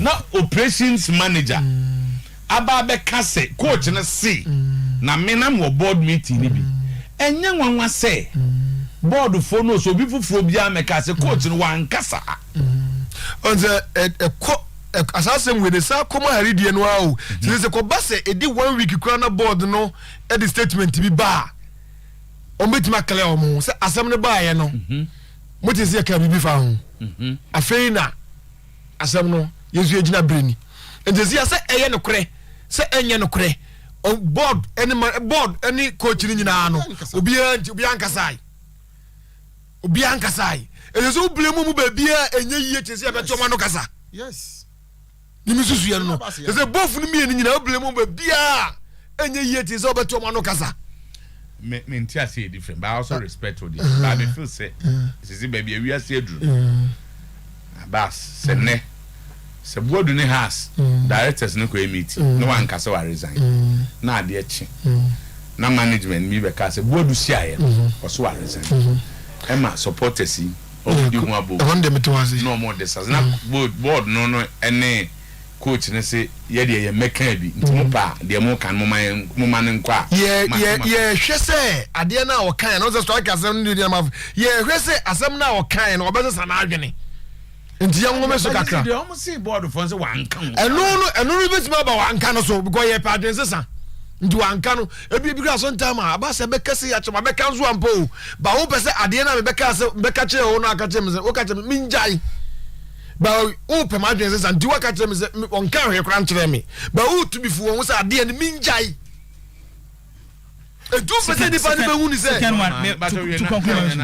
not operations manager." Ababe kase coach na see na menam wo board meeting ni bi enye nwanwa say board for no so bi fufuro bia meka se coach no wan kasa on the asasem we dey say come hari die no a o se ko ba se edi 1 week kura na board no e di statement bi ba o metima clear o mo se asem ne ba ye no mo te se ka bi fa ho afei na asem no yesu ejina breni ntezi ase eye no kure se enye no kure on board any coach ni nyina no obi ankasai ezo oble mu ba bia enye yie tese e beto ma no kasa yes ni misusu ye no ese bofu ni mi nyina oble mu ba bia enye yie tese o beto ma no kasa me ntia say different but I also respect all this but I feel say this is baby we are say dru bas se ne se board ne has directors no ko meeting no one can say resign na de echi na management mi be ka say board si aye o so resign Emma supporters of the Wabo no more this na board no any coach ne say ye de ye meka bi ntimo pa de mo kan mo man nkwa ye hwe say ade na o kan no say strike asem no de ma ye hwe say asem na o kan no obese sana adwene nti ya ngome so kakra de almost see board for say wan kan eno betima ba wan kan so because ye pa adwene sesa nti wan kan no ebi Sometymer abase be kase ya chama be kan zo ampo ba wo pese ade na me be ka se be ka che ho no aka che me se wo ka che me njai ba wo pe ma adwene sesa nti wo ka che me se on kan hwe kran kire me ba wo tu bi fu wo se ade na me njai e du pese di pa ni be hu ni se to conclude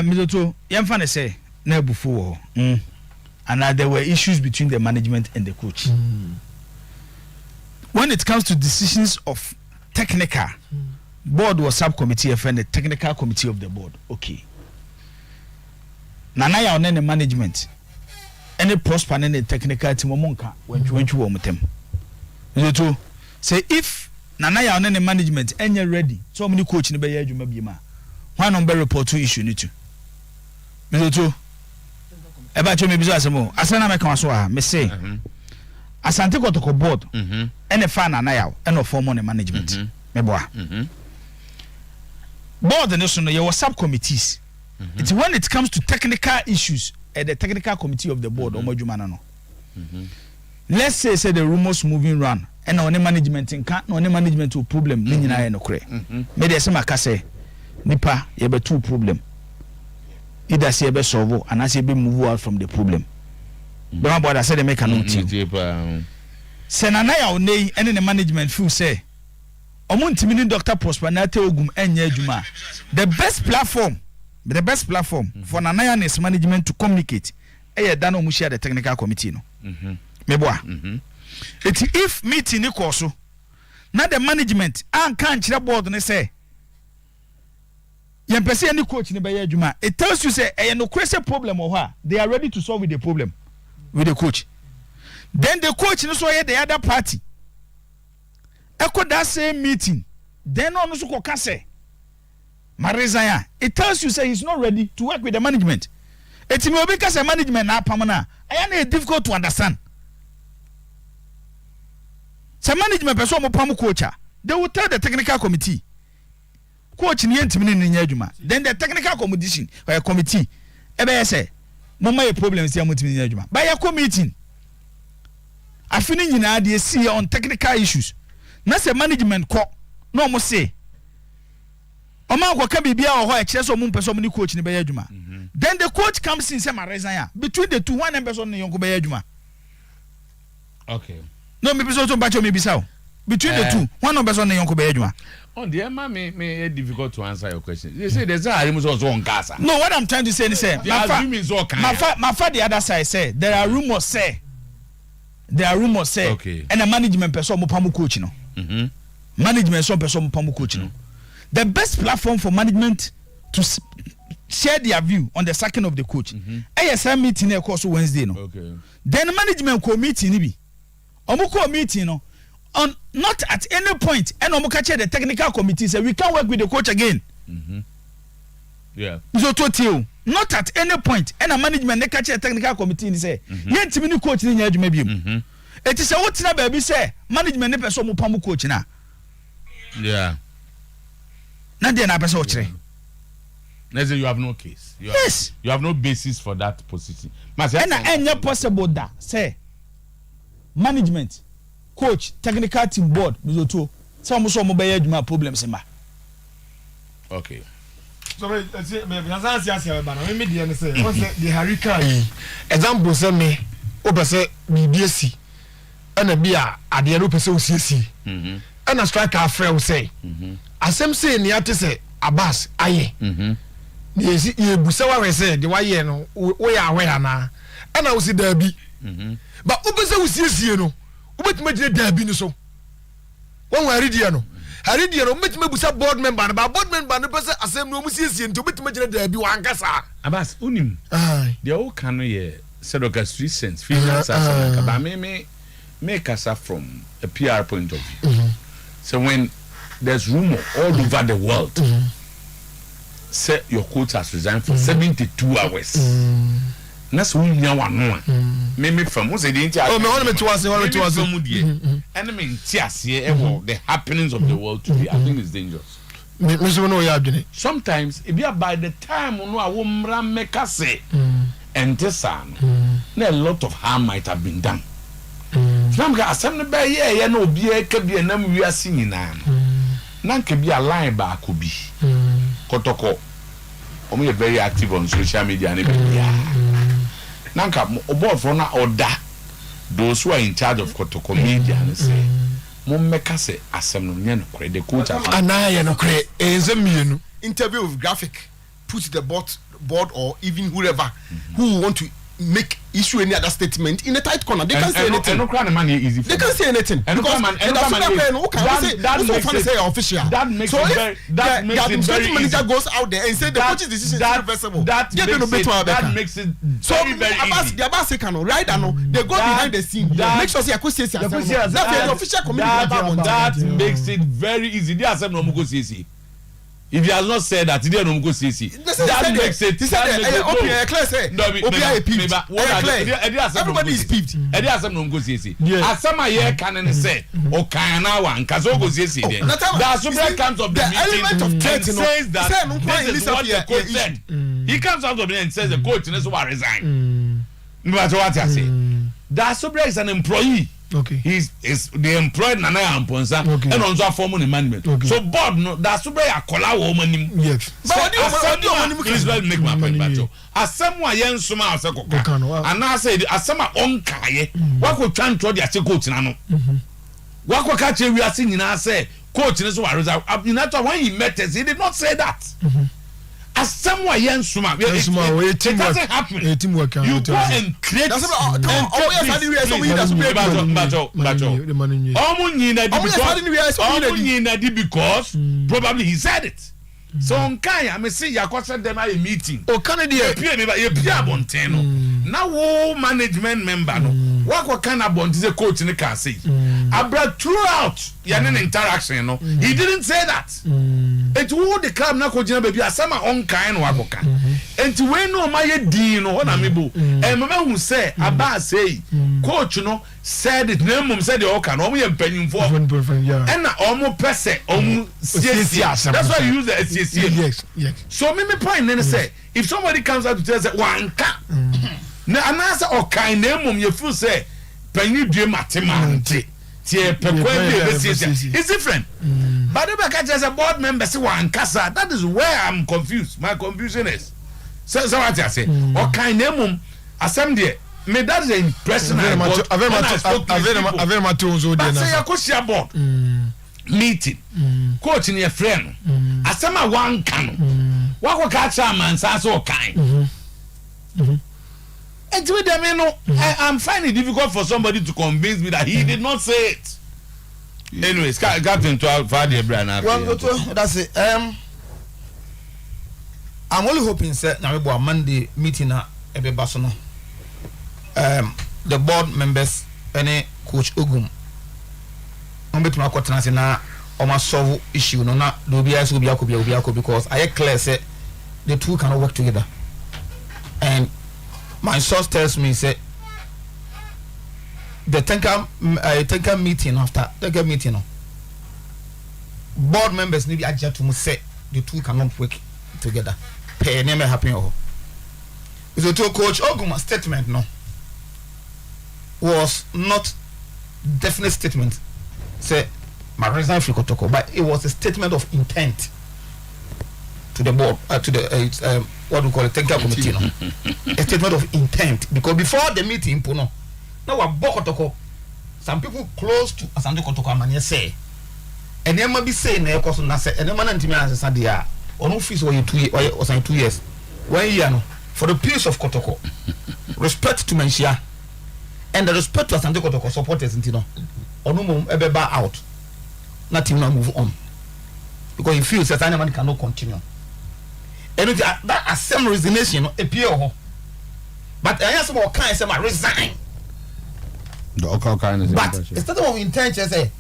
Mizoto yemfa ne say na bufu wo and there were issues between the management and the coach when it comes to decisions of technical board or subcommittee and the technical committee of the board okay nana ya on the management any prosper in the technical team monka when you wo mutem Mizoto say if nana ya on the management any ready so many coach ni be ya adwuma bi ma one number report to issue ni tu me to e ba cho me biso asemo asana me kan so a me say Asante Kotoko board and a fan and I and no form on management me boa board and also your subcommittees it's when it comes to technical issues at the technical committee of the board or no let's say the rumors moving run and on the management in can't no management to problem ni nyina no kre me dey say maka say nipa ye be two problem either say be solve and as be move out from the problem don't bother say they make an team say na ya onei ene the management feel say omuntimi ni Dr. Prosper na te ogum enya adwuma the best platform for Nanaya and his management to communicate dan omu share the technical committee no me boa if meeting ni koso na the management an kan kire board ne say yen pese any coach ni be ya adwuma it tells you say no crazy problem or ha they are ready to solve the problem with the coach. Then the coach no so the other party. Echo that same meeting. Then on so ko say Marizaya. It tells you say he's not ready to work with the management. It may be because management na pamana. I am difficult to understand. So management person mo pamu coacher. They will tell the technical committee. Coach ni entimi ni nyadwuma. Then the technical committee ebe say mama ye problems ya mutimi ni adwuma ba ya meeting afini nyina de see on technical issues na say management ko no mo say o ma ko ka bibia o ho e kire so mo mpese mo ni coach ni be ya adwuma then the coach comes in say ma resign ya between the two one person ni yonko be ya adwuma okay no me biso to ba cho me bisa between the two one person ni yonko be ya adwuma on the me difficult to answer your question. They say there's a rumors also on casa. No, what I'm trying to say is my fa the other side say there are rumors say okay. And a management person mo pamu coach no. Management so person mo pamu coach no. The best platform for management to share their view on the sacking of the coach. ASM meeting e course Wednesday no. Okay. Then management ko meeting ni bi. Omo ko meeting no. On not at any point and omukache the technical committee say we can't work with the coach again. Yeah. So to not at any point and a management they catch the technical committee say yentimi ni coach ni nya adwuma biom. It is a what na baby say management ne person mo pamu coach na. Yeah. Na dey na person o kire. Let's say you have no case. Yes. You have no basis for that position. And any possible that say management coach technical team board Otuo some so mo be adwuma problems ma okay so me say ba na me dey na say o say the hurricane example say me o be say BBC ana bia ade no pese o siesi ana striker afre o say asem say ni ate say Abbas aye ni esi e busa wa we say the waye no wo ya aware na ana o si da bi but o be say o siesi no ubetima gire dabi ni so won wa haridia no ubetima busa board member na board member no pese asem no mu siesie nti ubetima gire dabi wankasa Abbas unim they all can ye Sedoka street sense feelings ba me kasa from a PR point of view so when there's rumor all over the world say your coach has resigned for 72 hours na so nya wano me from say the entire me want me to was and me ntiase the happenings of the world today I think it's dangerous me so no ya adwene sometimes it be by the time no awo mra meka say and this na a lot of harm might have been done Nam ga asem ne ba ye na obi e ka bi na mwi ase nyina na nka bi a line ba ko bi kotoko omo ye very active on social media ne bi nanka board for na order those who are in charge of kotoko media and say mom meka say asem no nya no kre the coach anaya no kre enzemienu interview with graphic put the board or even whoever who want to make issue any other statement in a tight corner. They can't say anything. They can't say anything because that makes so it the manager goes out there and say the coach's decision is irreversible. That makes it so the Abbas can right and they go behind the scene. Make sure say the official committee that makes it very easy. They are saying no go see. If he has not said that, he didn't go see. That makes it. He said, "Okay, clear say, everybody is peeved." Eddie has some go see. As some year can say, "O kana one, kazo go see." That super comes of the element of threat says that this is what the coach said. He comes out of it and says the coach is to resign. No matter what I say, that super is an employee. Okay. He's the employed Nana Amponsa and also formal management. Okay. So board no that's super a kola woman. Yes. But please let me make my point back. As someone yen suma aseko and I said as some on kaye what could try to the coach nano. What could catch we are seeing I say coach is what result. When he met us he did not say that. As someone yen suma it doesn't happen. You go and create because probably he said it. So on Kaya, I may say Yakosa them a meeting. Oh, Canada, now management member no. What kind of bond is a coach in the can say? Abra throughout Yanin interaction, no. He didn't say that. It would the club na kojina baby asama on kind wakoka. And to when no my dino on amibu. And mama who say Abba say coach no said it name said the okan only penny for and almost person that's why you use the Yes, yes. So me point then say if somebody comes out to tell us one ka na anasa okan name you feel say penny do matemante it's different. But if I catch as a board member say one kasa, that is where I'm confused. My confusion is so what I say okan name assembly me that's the impression I got when I spoke to people. But say I could share board meeting coach in your friend asema one can what catch a man so kind and with them you know I'm finding it difficult for somebody to convince me that he did not say it. Anyways, Captain 12 Friday Brian. Well, that's it. I'm only hoping that now we Monday meeting at Ebe Basono. The board members any coach Ogum. I'm between my cotton and now almost solve issue no na do be as Obiako because I clear say the two cannot work together. And my source tells me say the tanker meeting after tanker meeting board members need to to say the two cannot work together. Pay never happen or so to coach Oguma's statement no was not definite statement say my resign free kotoko, but it was a statement of intent to the board to the what we call a technical committee no a statement of intent because before the meeting no now kotoko some people close to Asante Kotoko amanye say and there might be saying na ekoso na say and man ntimi ansesa dia on office or 2 years 1 year no for the peace of Kotoko respect to Mensia and the respect to Asante Kotoko supporters ntino onu mum ebeba out na team na move on because he feels that anyone cannot continue and that assem resignation no appear ho but I answer more kind say my resign the okay kind is but instead of intention say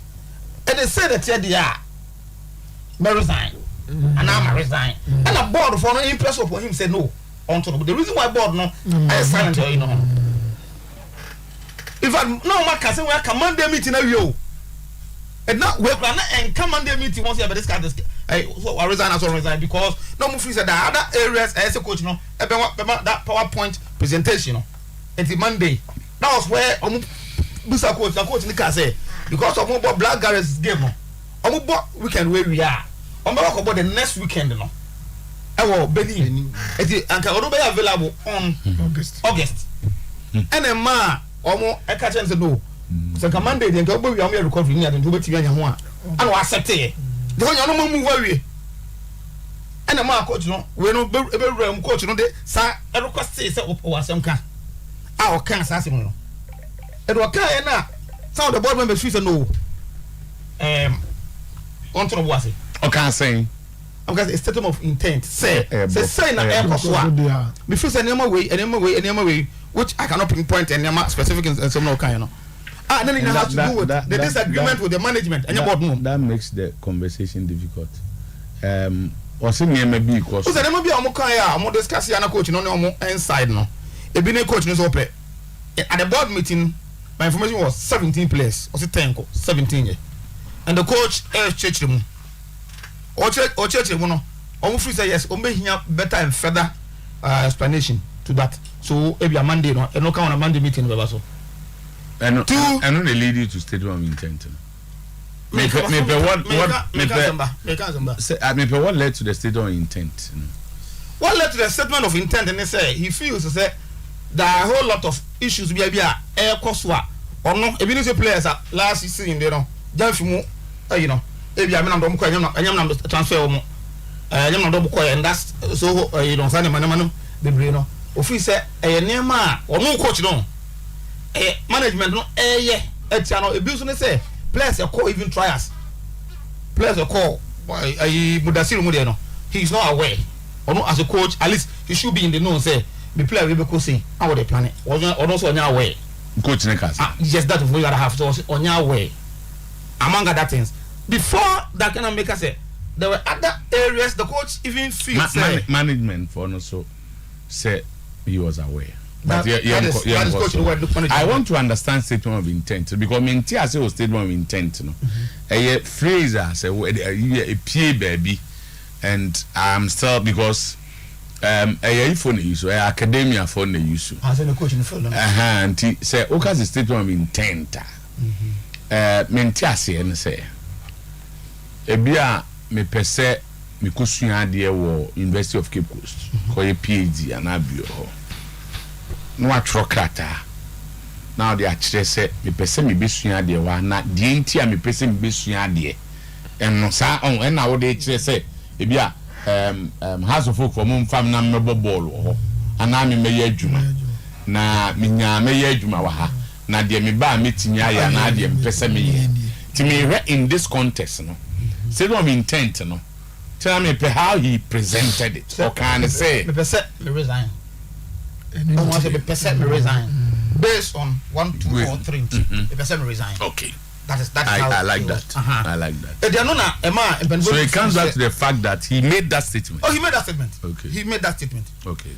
and they say that they may resign and I'm resign and the board for no impress upon him say no until the reason why board no I silent you know if I no man can say we command them meeting now you and now we plan and command them meeting once you have this kind of so I resign as well resign because no move said that other areas as a coach no that PowerPoint presentation no until Monday that was where Busa coach the coach Nika say because of more Black Garrett's game no weekend where we are about the next weekend no Benin and can be available on August and a man almost I catch and say no so Monday then go we are recovering and to be anya ho a and we accept it the one no move away and a man coach no we no be coach no dey sa request say o asem ka a o kan sa asem no e do kan na some of the board members feel say no on to what say o kan say because a statement of intent say na air me feel say any way which I cannot pinpoint any specific in some no kind you know then it has to do with the disagreement with the management and your board room. That makes the conversation difficult. or say me be because so there may be a kan ya mo discuss ya na coach no no inside no e bi ne coach no so pe at the board meeting my information was 17 players or 10 17 and the coach church mu o church mu no o free say yes o be here better and further explanation to that so e be a Monday no e no kan on Monday meeting be so and no lead you to statement of intent. What led to the statement of intent? What led to the statement of intent? And they say he feels to say there are a whole lot of issues. Be a air cost or no. If you players last season, you know, you know, if you are not transfer, and that's so you don't find man the brain. If we say a name or no coach, no management, no yeah, it's an abuse. Say players are call even trials. Players are call. He's not aware. Or not as a coach, at least he should be in the know. Say the player will be coaching. How they plan it? Or also on your way. Coach Nikas. Yes, that is what you gotta have to on your way. Among other things, before that kind of make us say there were other areas the coach even feels management for also say he was aware. But I want to understand statement of intent because me I say statement of intent no. A phrase I say a pay baby and I'm still because a phone use academia phone use. As a coach in the field. And say okay the statement of intent. Me I say e bia me pese me kosua de wo University of Cape Coast ko ye PhD anabio ho no atro krata now they akire se me pese me besua de wa na de ntia me pese me besua de enno sa on en na wo de kire se e bia house of folk from fam na mebo ball ho ana me meye adwuma na me nya meye adwuma wa ha na de me ba metinya ya na de me pese me ye ti me in this context no say no intent no tell me how he presented it or can say me resign me resign based on 1 2 or 3 me resign. Okay, that is I like that. I like that. So it comes back to the fact that he made that statement. Oh, he made that statement. Okay, he made that statement. Okay,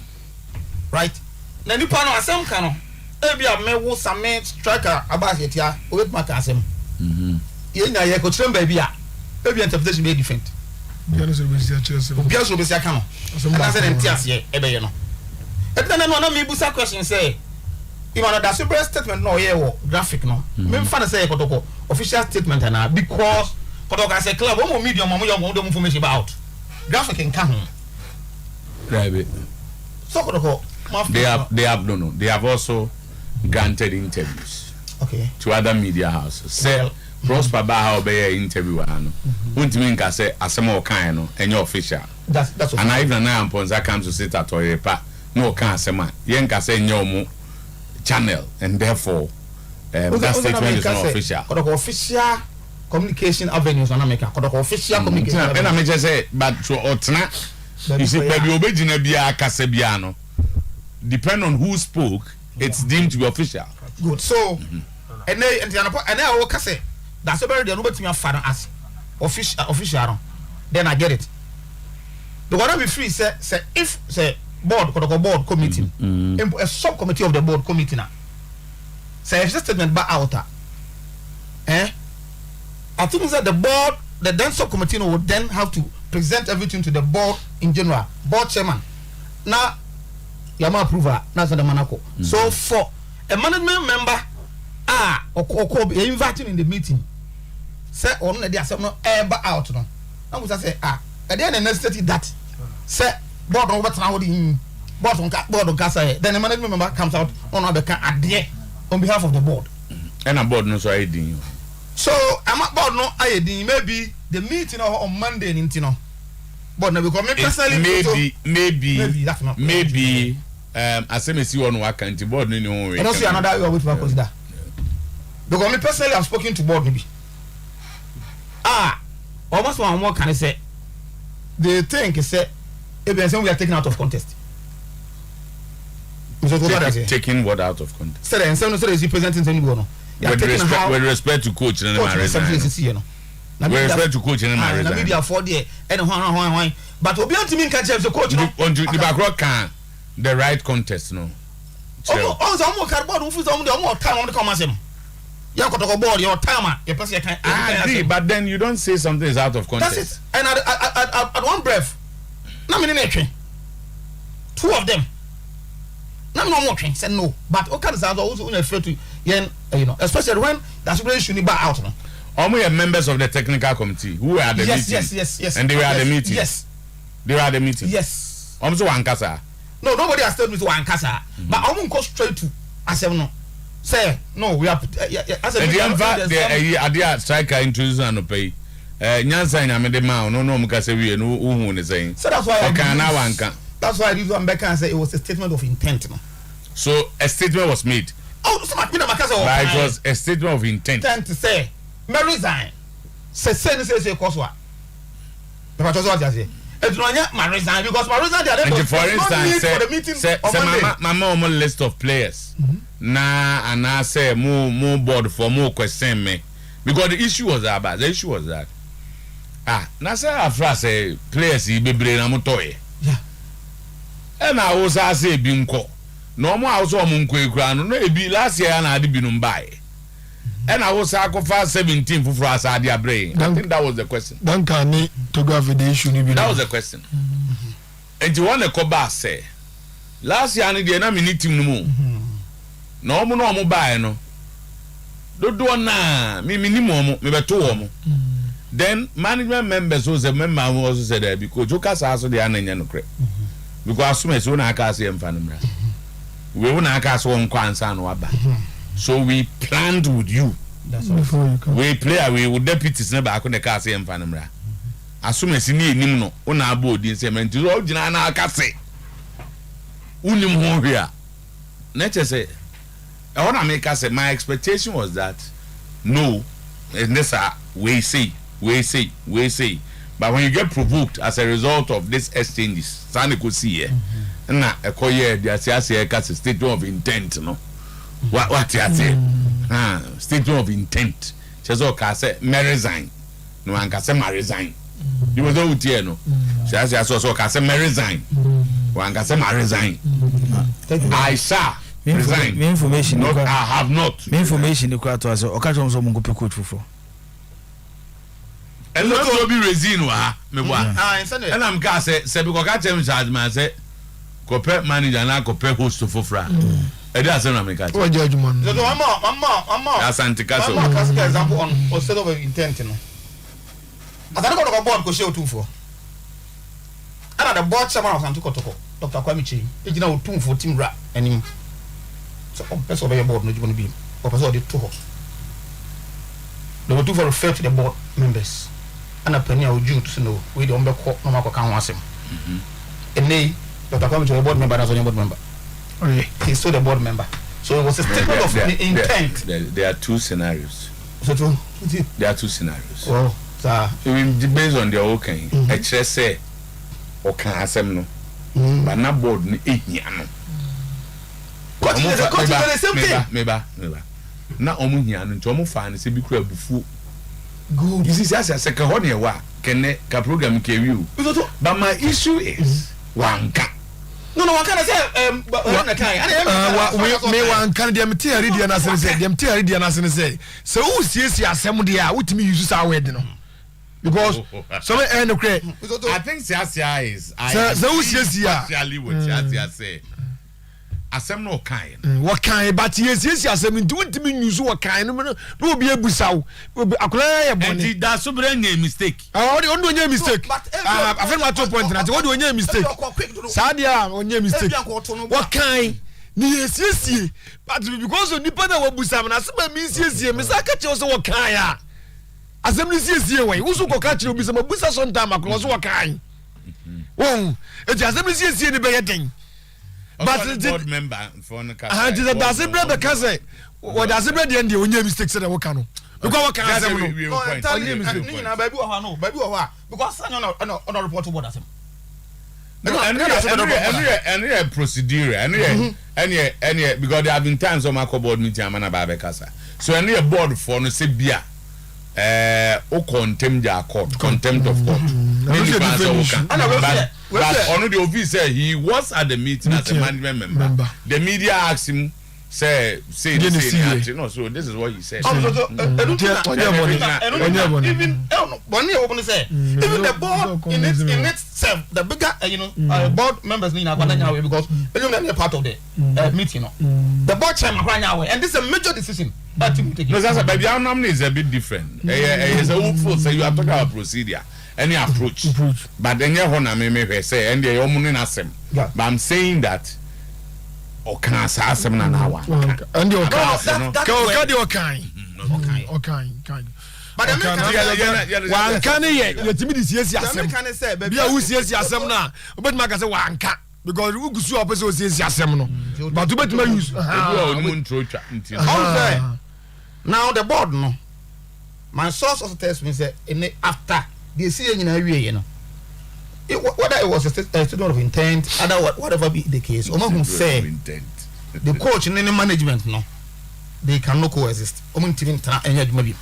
right na ni pa no asem ka no e bia me wo same striker about yetia o wet mark asem ye nya ye ko tremba bia e bia interpretation be different. Biaso be sia ka no na say dem tias ye e be ye no e tena no na me busa question say you want that super statement no ye wo graphic no me mfa na say kotoko official statement na because kotoko say club o mo medium mo yo information about graphic in ka ho right. So kotoko they have also granted interviews to other media houses. Say Prosper ba how be interview ano untimi nka say asema o kan no enye official that's okay. And I even now Ponza comes to sit at Oyepa no kan asema yen ka say enye omu channel and therefore that statement is not official. Official communication avenues na make official communication and I just say but to otna you see baby obejina bia kase bia no depend on who spoke it's deemed to be official. Good. So and I will say that's about the nobody me father as official then I get it. The one be free say if say board committee a subcommittee of the board committee now say if statement back out I think that the board the then subcommittee would then have to present everything to the board in general board chairman now yama approval na so the manako so for a management member or inviting in the meeting say on the asem no ever out no na we say at the end necessity that say board on what now the board on say then the management member comes out on the can adhere on behalf of the board and a board no so aiding so am board no aiding maybe the meeting on Monday in no but now because me personally maybe asem si one work and board no no and also another you are with consider because me personally I've spoken to board maybe almost one more can I say they think say we are taken out of contest. Taking what out of context? Say and some is representing anyone. With respect to coach and with respect to coach and media for there and but obi antimi nka chef the coach no on the background can the right contest no oh so mo cardboard mo fu so mo de mo time mo de come asem ya kotoko board your time you person you can but then you don't say something is out of context. That's it. And at one breath na me ne two of them na me no more train said no but o can say also una fair to you know especially when the situation is out no Are members of the technical committee who were at the meeting? Yes. And they were at the meeting? Yes. They were at the meeting? Yes. Also one kasa? No, nobody has told me to one kasa. But I won't go straight to Asem no. Say, no, we have... And the idea striker introduced and pay. Nyansa in Amedema, no, Mukase, no, who is saying. So that's why that's why I did one back and say it was a statement of intent. No? So a statement was made? Oh, so much, but it was a statement of intent. Intent to say, me resign. Say cause what? Because what I say. It's not my resign because my resign they for instance say mama on list of players na and I say more board for more question me because the issue was that na say afra say players be brain am toy yeah and I was say bi nko no mo house o mo nko ekura no e bi last year na ade bi no mbae. And I was sacrifice 17 for Frasa Diabre. I think that was the question. Don't can need to go for the issue. That was the question. And you want to go back say last year I did not meet him no more. No more buy no. Do na me minimum me beto. Then management members was a member who also said that because Jokas also the ananya no cre. Because as soon as one aka say emfanimra. We won aka so one kwansa no aba. So we planned with you. That's all. We play away with deputies never akone ka say emfanimra. Assume sini enim no una abo odi nsem nti o gina na aka say. Unim ho hwea. Na che say I want to make us say my expectation was that no, and this we say. But when you get provoked as a result of these exchanges, Sani could see here. Na a coyer the say statement of intent, no. What you say? Statement of intent. Chezo ka say me resign. No an ka say me resign. You was out here no. She so ka say me resign. One ka say me resign. I shall resign. Me information. Not I have not. Me information the kwat was okacho so mo go pe coach fofo. And not to be resign wa me wa. And I'm ka say because ka tell me charge man say ko pe manager na ko pe host fofra. E dey say na me ka. What judgment? So mama. Asante ka so. Mama ka example on instead of intent no. Adana ko board ko share Otuo. Ana the board chairman of Santo Kotoko, Dr. Kwamichi, e gina Otuo team ra anim. So person of your board no going to be. Or person of the two. The Otuo refer to the board members. And a penny of Jude to know we don't be caught no matter can was him. And they Dr. Kwamichi a board member as a board member. Okay. He's still the board member. So it was a statement of intent. There are two scenarios. So true. There are two scenarios. Well, sir. Based on their okay. Actually say okay asem no. But na board ni ehia no. What is the same thing? Meba. Na omu hia no nti omu fa ne se bi kura bufu. Good. You see as I ho ne wa kene ka program ke wi o. But my issue is wanka. No, what can I say? Me one can dem tea ready na say dem tea ready na say so who see asem dia wutimi use sa word no because so me no cre I think Siasia is so who see actually what Siasia say asem no kan what kan but yes asem nti wutimi use what kan no obi ebusaw akola ya bone and that so bring a mistake on do mistake I feel my 2 point na what do onye mistake sadia onye mistake what kan ni esiesie but because onipa na wabusa na se ba mi esiesie me sa ka che so what kan ya asem ni esiesie we wo so ko ka che obi se mabusa Sometymer akola so what kan won e ti asem ni esiesie ni be yeden but the board member for no case the doesn't brother case what doesn't brother and the onye mistake say we can no because what can asem no onye mistake ni na baby o ha because no report to board asem any procedure any because there have been times on my board meeting amana ba be kasa so any board for no say bia o contempt of court But on the office said he was at the meeting as a management member. The media asked him, say, no, so this is what he said. Even the board in itself, the bigger board members need because they're part of the meeting. The board chairman right now, and this is a major decision. No, that's a baby. Our nominee is a bit different. It's a hopeful. So you are talking about procedure, any approach. But then you want to say, and you're money But I'm saying that. Or can I say some an hour? And you're kind. But one can you timidity yes be a who's yes but my say one can because we go so opposite yes no but to bet my use now the board no my source also tells me say after they see you know whether it was a statement of intent other whatever be the case Omo say the coach and any management no they cannot coexist Omo TV ntra enya dwuma bi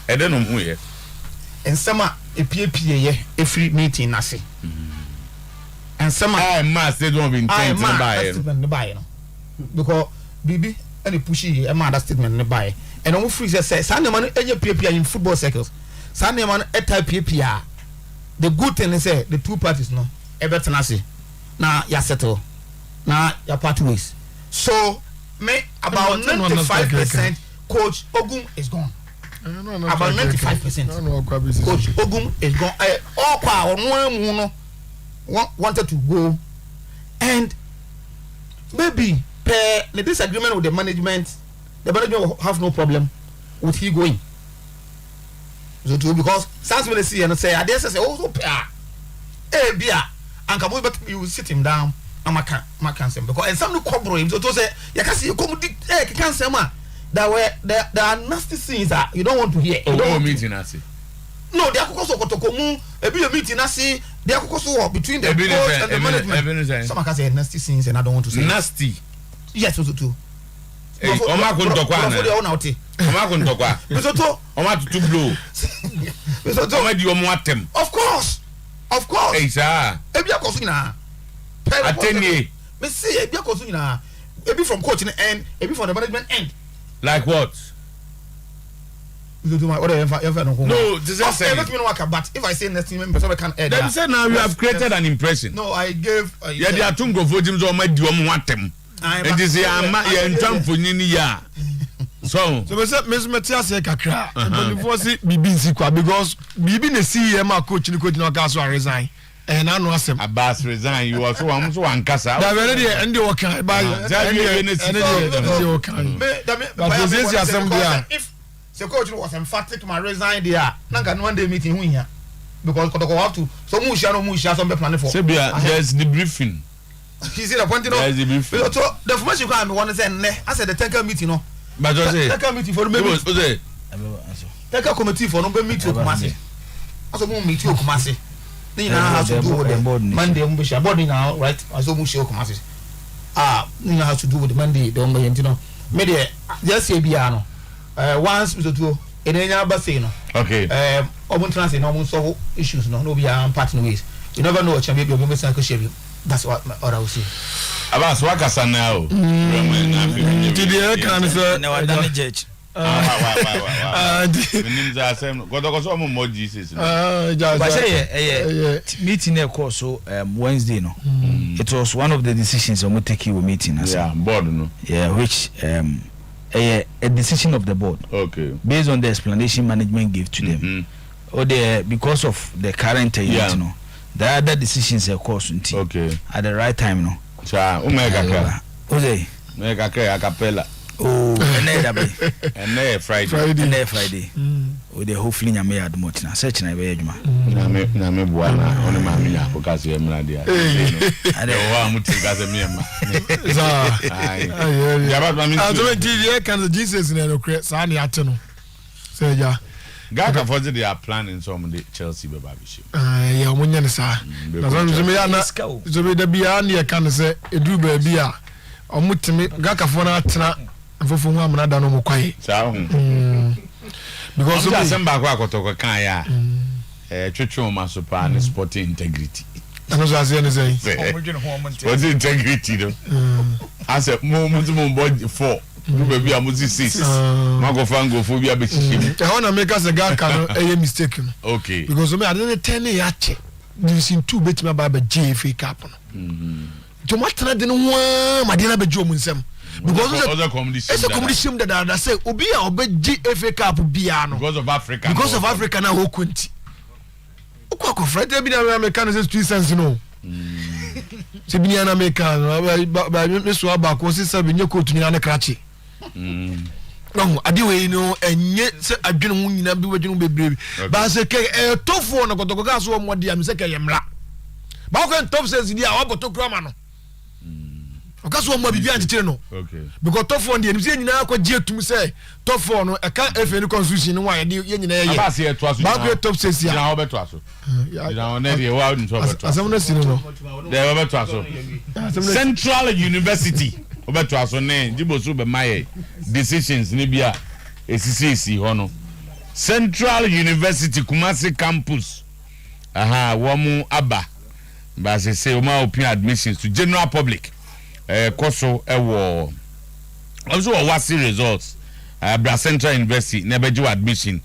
I don't know who here. And some a PPA every meeting nasi. And some I must they don't intend to buy because BB any pushy a man that statement to buy. And on free say Sunday man any PPA in football circles. Sunday man a type PPA. The good thing is say the two parties no everything nasi. Now ya settle. Now ya part ways. So me about 95% coach Ogum is gone. About 95%. Coach Ogum is gone. All power wanted to go, and maybe the disagreement with the management will have no problem with he going. So too because sans when they see and say, I dare say, oh, beer, and come over, you sit him down. I'm a cancer because and some cobble him. So to say, you can see you come cancer man. There are nasty things that you don't want to hear. Oh, meeting nasi. No, they are also got to come. A meeting nasi. They are also between the coach and the management. Some can say nasty things, and I don't want to say nasty. Yes, also too. Oma kuntokwa na. Oma kuntokwa. Misoto. Oma to blow. Misoto. Oma di omo atem. Of course. Hey sir. Ebi akosu na. Atenie. Me see ebi akosu na. Ebi from coaching end, ebi from the management end. Like what? No, this is saying. But if I say next member, so I can add. Then say now you have created an impression. No, I gave. Yeah, they are tungo for James or my duom want them. It is a in term for Ninia. So Miss Matthias Kakra, because Bibi the CM coach in the coach no castle resign. And I know some Abbas resign. You also want to Ankasa. That very and you can buy if the coach was emphatic my resign there, Nanga one day meeting here because Kotoko have to so Musha some plan for there's the briefing. He said appointed the information can want to say I said the tanker meeting no. But tanker meeting for maybe tanker committee for no meeting Kumasi. Also meet you Kumasi. Then has to do with the Monday Umbisha body now, right? As Mushi Kumasi. You know how to do with the Monday, don't you know. Media just say piano. Once with the two in any bassino. Okay. Almost transit almost solve issues, no be partner ways. You never know what champion you're going to share. That's what I will say. About Swakasa now. Today, can say, no, damage. Meeting course so Wednesday no. It was one of the decisions we take you meeting as board no. Yeah, which a decision of the board. Okay. Based on the explanation management gave to them. Or the because of the current you know. The other decisions of course okay. At the right time no. Cha umeka Ode. Meka a cappella. Oh, and Friday. With the hopefully nyame admot na search na be adwuma. Na me boa na one ma me ya because e mra dia. Ade wa muti because me ma. Ya ba ma me. Aso TV can the Jesus na no cre sa na ate no. Say ja. Gaga for they are planning some the Chelsea be babiship. Ya omunya ne sa. Na so me ya na so be da bia na e kan say edu ba bia omutimi Gaga for na atena Fofu nwa amana no mokwae. Saa hu. Because some back akotoko kan ya. twetwe ma so pa ne sporting integrity ano so ase ne say sporting integrity no ase mo body 4 you be am 6 mago fango fo bi abechim e ho na make us ga ka no e mistake no okay because me ade ne 10 ya che division 2 betima ba GFA cup no tomatana de no wa ma de na be jo mu nsem because other competition that say obi a obe GFA cup bia no because of Africa na ho kwenti okwa Friday bi na America no say 2 cents no se bi na America no ba me so aba ko se sabe nye kotu nyina na krachi no ade we no enye se adwene hu nyina bi wadwene bebrebe ba se ke tofo no kotoko ga so mo dia me se ke yemra ba ko top sense dia wa boto krama no okaso mo bibia ntire no okay because tofo ndi enimse nyina kwa gie tum se tofo no e ka FN constitution no wa ye nyina ye ba se eto aso ba ko top sense ya na obeto aso na one dey wa nto obeto asem na sino no dey obeto aso Central University obeto aso ne jibosu be maye decisions ni bia esisi ho no Central University Kumasi campus womu aba ba se o ma open admissions to general public koso ewo also wasi results Bra Central University nebeju admission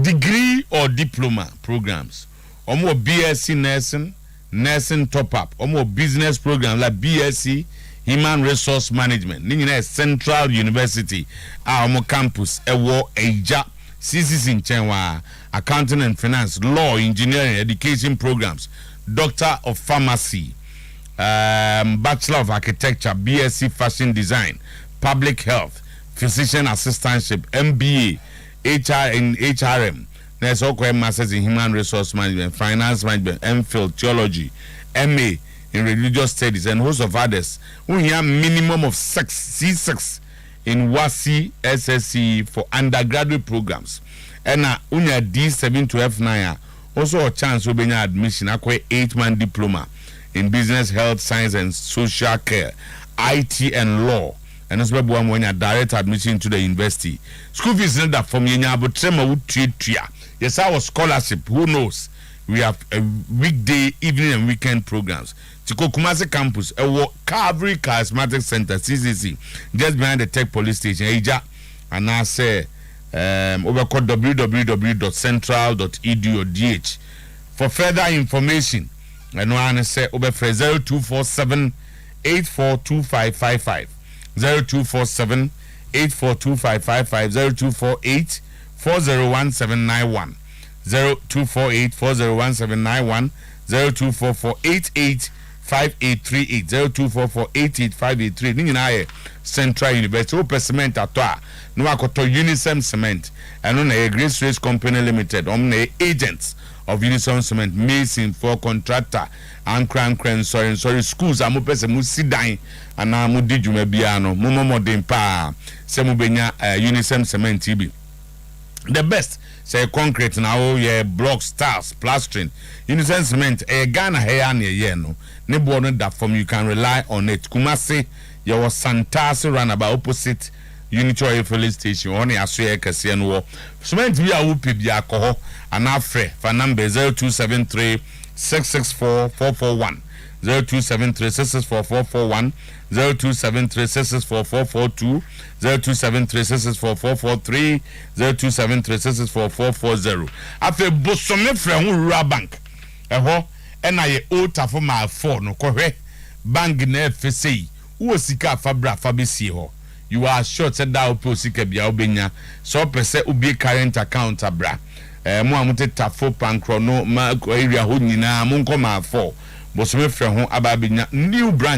degree or diploma programs omo BSc nursing top up omo business program like BSc human resource management ni nyina Central University omo campus ewo eja CCC nchenwa accounting and finance law engineering education programs doctor of pharmacy Bachelor of Architecture, BSc Fashion Design, Public Health, Physician Assistantship, MBA, HR and HRM. There's also Masters in Human Resource Management, Finance Management, MPhil, Theology, MA in Religious Studies, and host of others. We have minimum of C6 in WASI SSC for undergraduate programs. And unya D7 to F9 also a chance to be admission acquire 8-month diploma in business, health, science, and social care, IT, and law. And that's why when you direct admission to the university. School fees is not from you, but yes, our scholarship. Who knows? We have a weekday, evening, and weekend programs. Tiko Kumasi campus, a Calvary Charismatic Center, CCC, just behind the Tech Police Station. And I say, over code www.central.edu.dh for further information. And one say over 0247 842555 0247 842555 0248 401791 0248 401791 0244 885838 0244 885838 ni Central University o cement atwa no akoto Unisem Cement and on a Grace Race Company Limited omne agents of Unisem Cement mason for contractor and cran sorry schools amu pese mu sidan ana mu di dwuma bia no mu modern pa se mu benya Unisem Cement ibi the best say concrete now ye blocks tiles plastering Unisem Cement Ghana here na ye no ne bo no da form you can rely on it Kumasi ye was Santasi runabout opposite Unity Oil Filling Station on the Asoya Kasian War. Cement via Upi Biaco and Afre for number 0273 664 441 0273 664 441 0273 664 442 0273 664 443 0273 664 440. After Bosome Frehun Bank, and I old for my phone, no correct bank ne FSA, who sika fabra fabisi ho. You are sure said that Posika Bia Obenya, so per se ubi current account abra. Mo amute tafo pankro no ma area ho nyina mo nkoma 4. Bosome Frehun Ababinya new branch